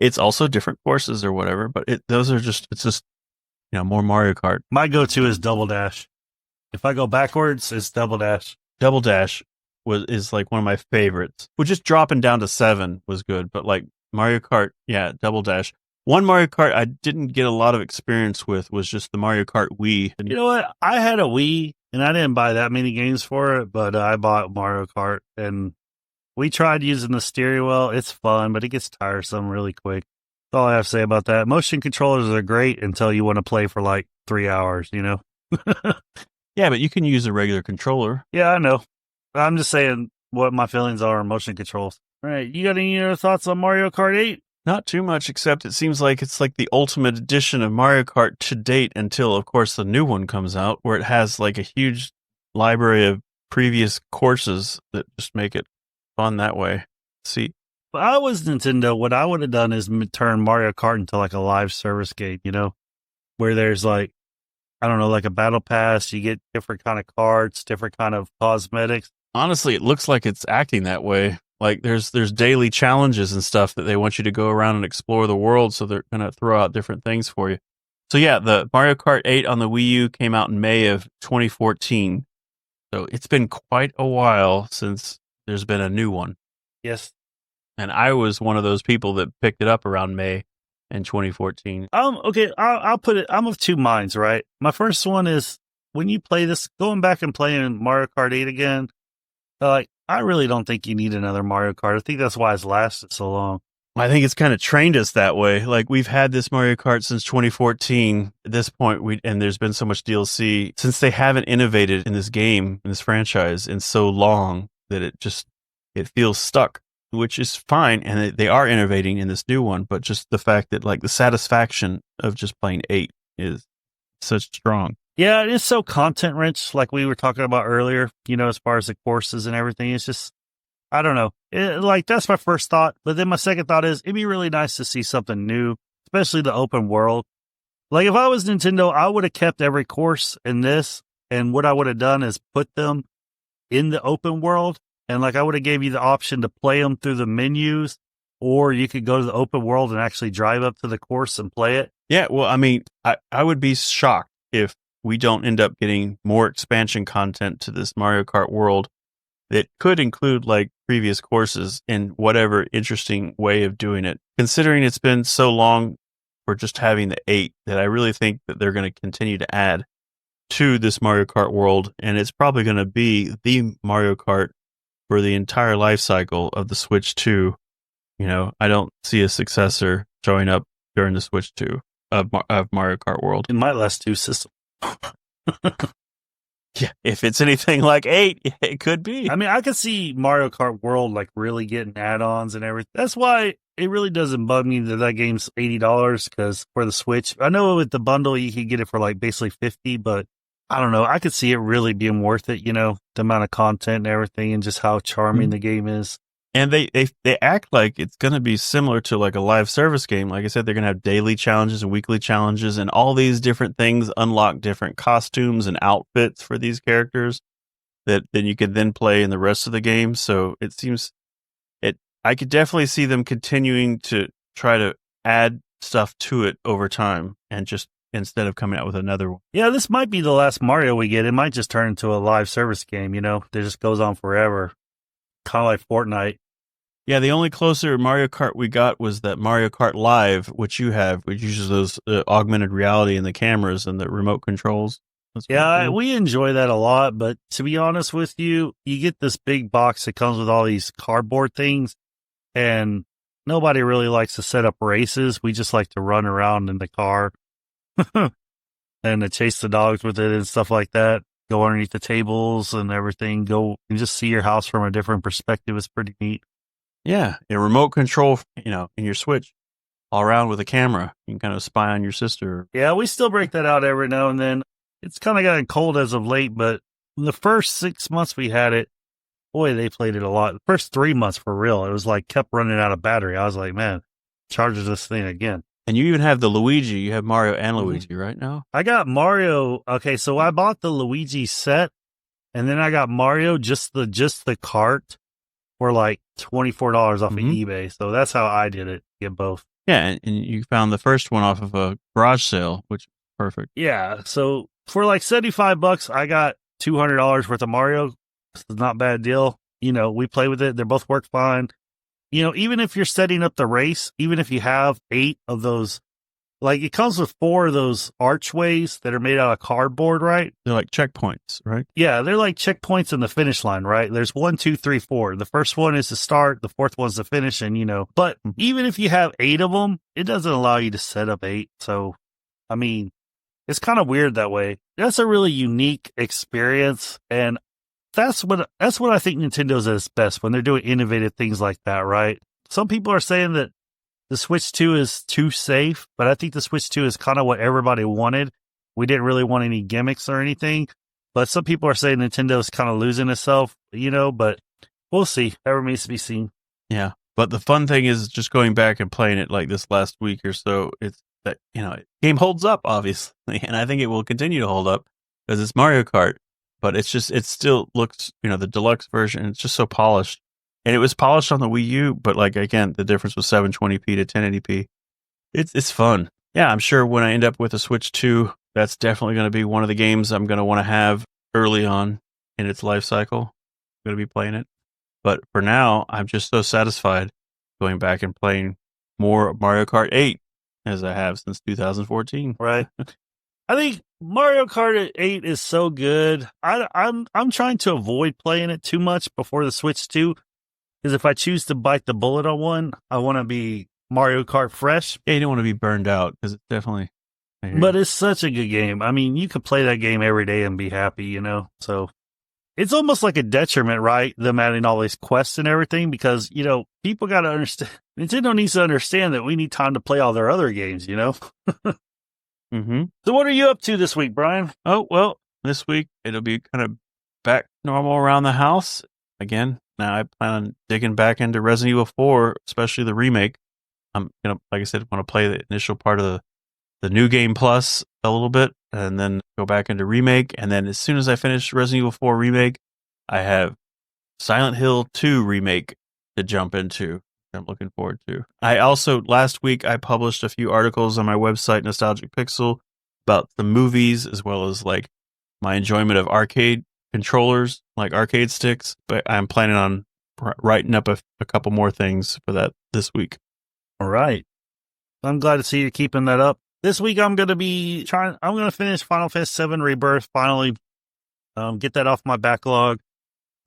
it's also different courses or whatever, but it's just more Mario Kart. My go-to is Double Dash. If I go backwards, it's Double Dash. Double Dash is like one of my favorites. Well, just dropping down to 7 was good, but like Mario Kart, yeah, Double Dash. One Mario Kart I didn't get a lot of experience with was just the Mario Kart Wii. You know what? I had a Wii, and I didn't buy that many games for it, but I bought Mario Kart, and we tried using the steering wheel. It's fun, but it gets tiresome really quick. That's all I have to say about that. Motion controllers are great until you want to play for like 3 hours, Yeah, but you can use a regular controller. Yeah, I know. I'm just saying what my feelings are on motion controls. All right, you got any other thoughts on Mario Kart 8? Not too much, except it seems like it's like the ultimate edition of Mario Kart to date until, of course, the new one comes out, where it has like a huge library of previous courses that just make it fun that way. See, if I was Nintendo, what I would have done is turn Mario Kart into like a live service game, where there's like, I don't know, like a battle pass, you get different kind of cards, different kind of cosmetics. Honestly, it looks like it's acting that way. Like there's daily challenges and stuff that they want you to go around and explore the world, so they're going to throw out different things for you. So yeah, the Mario Kart 8 on the Wii U came out in May of 2014. So it's been quite a while since there's been a new one. Yes. And I was one of those people that picked it up around May in 2014. Okay, I'll put it, I'm of two minds, right? My first one is, when you play this, going back and playing Mario Kart 8 again, I really don't think you need another Mario Kart. I think that's why it's lasted so long. I think it's kind of trained us that way. Like, we've had this Mario Kart since 2014. At this point, and there's been so much DLC. Since they haven't innovated in this game, in this franchise, in so long, that it feels stuck, which is fine. And they are innovating in this new one. But just the fact that, like, the satisfaction of just playing 8 is such strong. Yeah, it's so content rich, like we were talking about earlier, as far as the courses and everything. It's just, I don't know. That's my first thought. But then my second thought is, it'd be really nice to see something new, especially the open world. Like if I was Nintendo, I would have kept every course in this, and what I would have done is put them in the open world, and like I would have gave you the option to play them through the menus, or you could go to the open world and actually drive up to the course and play it. Yeah, well, I mean, I would be shocked if we don't end up getting more expansion content to this Mario Kart world that could include like previous courses in whatever interesting way of doing it. Considering it's been so long for just having the 8, that I really think that they're going to continue to add to this Mario Kart world, and it's probably going to be the Mario Kart for the entire life cycle of the Switch 2. You know, I don't see a successor showing up during the Switch 2 of Mario Kart World. It might last 2 systems. Yeah, if it's anything like 8, it could be. I mean, I could see Mario Kart World like really getting add-ons and everything. That's why it really doesn't bug me that game's $80 because for the Switch, I know with the bundle you could get it for like basically $50, but I don't know. I could see it really being worth it. You know, the amount of content and everything, and just how charming the game is. And they act like it's going to be similar to like a live service game. Like I said, they're going to have daily challenges and weekly challenges, and all these different things unlock different costumes and outfits for these characters that then you can then play in the rest of the game. So it seems I could definitely see them continuing to try to add stuff to it over time, and just instead of coming out with another one. Yeah, this might be the last Mario we get. It might just turn into a live service game, you know, that just goes on forever. Kind of like Fortnite. Yeah, the only closer Mario Kart we got was that Mario Kart Live, which you have, which uses those augmented reality and the cameras and the remote controls. Yeah, we enjoy that a lot, but to be honest with you, you get this big box that comes with all these cardboard things, and nobody really likes to set up races. We just like to run around in the car and to chase the dogs with it and stuff like that. Go underneath the tables and everything. Go and just see your house from a different perspective. It's pretty neat. Yeah, a remote control, you know, in your Switch, all around with a camera. You can kind of spy on your sister. Yeah, we still break that out every now and then. It's kind of gotten cold as of late, but the first 6 months we had it, boy, they played it a lot. The first 3 months for real, it was like kept running out of battery. I was like, man, charges this thing again. And you even have the Luigi. You have Mario and Luigi right now? I got Mario. Okay, so I bought the Luigi set, and then I got Mario, just the cart, for like $24 off of eBay. So that's how I did it. Get both. Yeah, and you found the first one off of a garage sale, which is perfect. Yeah, so for like $75, I got $200 worth of Mario. It's not a bad deal. You know, we play with it. They both work fine. You know, even if you're setting up the race, even if you have 8 of those, like it comes with 4 of those archways that are made out of cardboard, right? They're like checkpoints, right? Yeah, they're like checkpoints in the finish line, right? There's 1, 2, 3, 4. The first one is the start. The fourth one's the finish, and you know. But even if you have 8 of them, it doesn't allow you to set up 8. So, I mean, it's kind of weird that way. That's a really unique experience, and that's what I think Nintendo's at its best, when they're doing innovative things like that, right? Some people are saying that the Switch 2 is too safe, but I think the Switch 2 is kind of what everybody wanted. We didn't really want any gimmicks or anything, but some people are saying Nintendo's kind of losing itself, you know, but we'll see. That remains to be seen. Yeah, but the fun thing is just going back and playing it like this last week or so, it's that, you know, the game holds up, obviously, and I think it will continue to hold up because it's Mario Kart. But it still looks, you know, the deluxe version, it's just so polished. And it was polished on the Wii U, but like, again, the difference was 720p to 1080p. It's fun. Yeah, I'm sure when I end up with a Switch 2, that's definitely going to be one of the games I'm going to want to have early on in its life cycle. I'm going to be playing it. But for now, I'm just so satisfied going back and playing more Mario Kart 8 as I have since 2014. Right. I think Mario Kart 8 is so good. I'm trying to avoid playing it too much before the Switch 2, because if I choose to bite the bullet on one, I want to be Mario Kart fresh. Yeah, you don't want to be burned out, because it's definitely... But it's such a good game. I mean, you could play that game every day and be happy, you know? So it's almost like a detriment, right? Them adding all these quests and everything, because, you know, people got to understand. Nintendo needs to understand that we need time to play all their other games, you know? So what are you up to this week, Brian? Oh, well, this week it'll be kind of back normal around the house. Again, now I plan on digging back into Resident Evil 4, especially the remake. I'm going to, like I said, want to play the initial part of the new game plus a little bit, and then go back into remake. And then as soon as I finish Resident Evil 4 remake, I have Silent Hill 2 remake to jump into. I'm looking forward to. I also, last week, I published a few articles on my website, Nostalgic Pixel, about the movies, as well as like my enjoyment of arcade controllers, like arcade sticks. But I'm planning on writing up a couple more things for that this week. All right. I'm glad to see you keeping that up. This week, I'm going to finish Final Fantasy VII Rebirth, finally, get that off my backlog.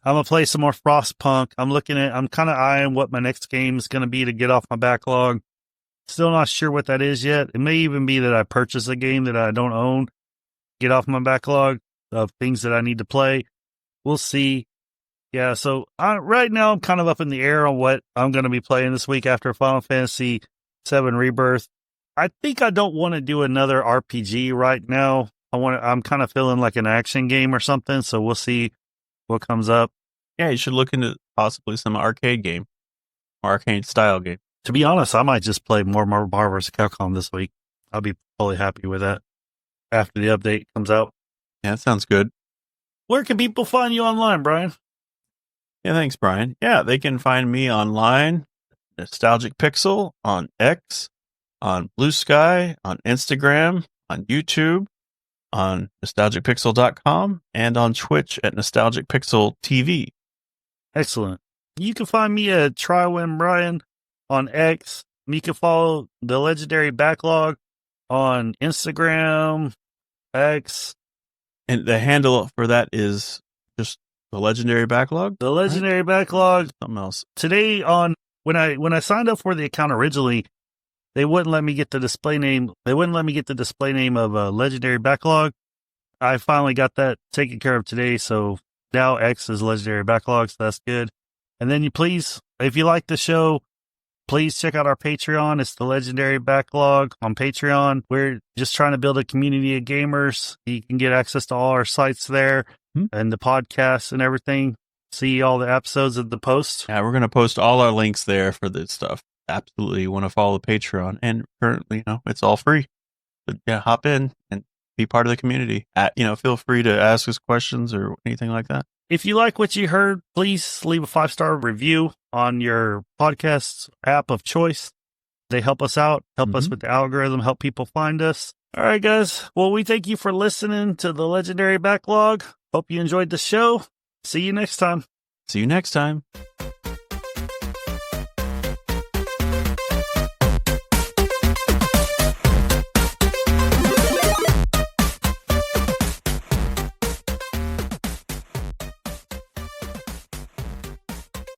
I'm going to play some more Frostpunk. I'm kind of eyeing what my next game is going to be to get off my backlog. Still not sure what that is yet. It may even be that I purchase a game that I don't own, get off my backlog of things that I need to play. We'll see. Yeah, so right now I'm kind of up in the air on what I'm going to be playing this week after Final Fantasy VII Rebirth. I think I don't want to do another RPG right now. I'm kind of feeling like an action game or something, so we'll see what comes up. Yeah, you should look into possibly some arcade game, arcade style game. To be honest, I might just play more Marvel vs. Capcom this week. I'll be fully happy with that after the update comes out. Yeah, that sounds good. Where can people find you online, Brian? Yeah, thanks, Brian. Yeah, they can find me online, Nostalgic Pixel, on X, on Blue Sky, on Instagram, on YouTube, on nostalgicpixel.com, and on Twitch at Nostalgic Pixel TV. Excellent. You can find me at Bryan Bryan on X. You can follow the Legendary Backlog on Instagram, X. And the handle for that is just the Legendary Backlog? The Legendary Backlog. Something else. Today when I signed up for the account originally, they wouldn't let me get the display name. They wouldn't let me get the display name of Legendary Backlog. I finally got that taken care of today, so now X is Legendary Backlog, so that's good. And then if you like the show, please check out our Patreon. It's the Legendary Backlog on Patreon. We're just trying to build a community of gamers. You can get access to all our sites there and the podcasts and everything. See all the episodes of the post. Yeah, we're going to post all our links there for this stuff. Absolutely, you want to follow Patreon, and currently, it's all free. But yeah, hop in and be part of the community. Feel free to ask us questions or anything like that. If you like what you heard, please leave a 5-star review on your podcast app of choice. They help us out, help us with the algorithm, help people find us. All right, guys. Well, we thank you for listening to the Legendary Backlog. Hope you enjoyed the show. See you next time. See you next time.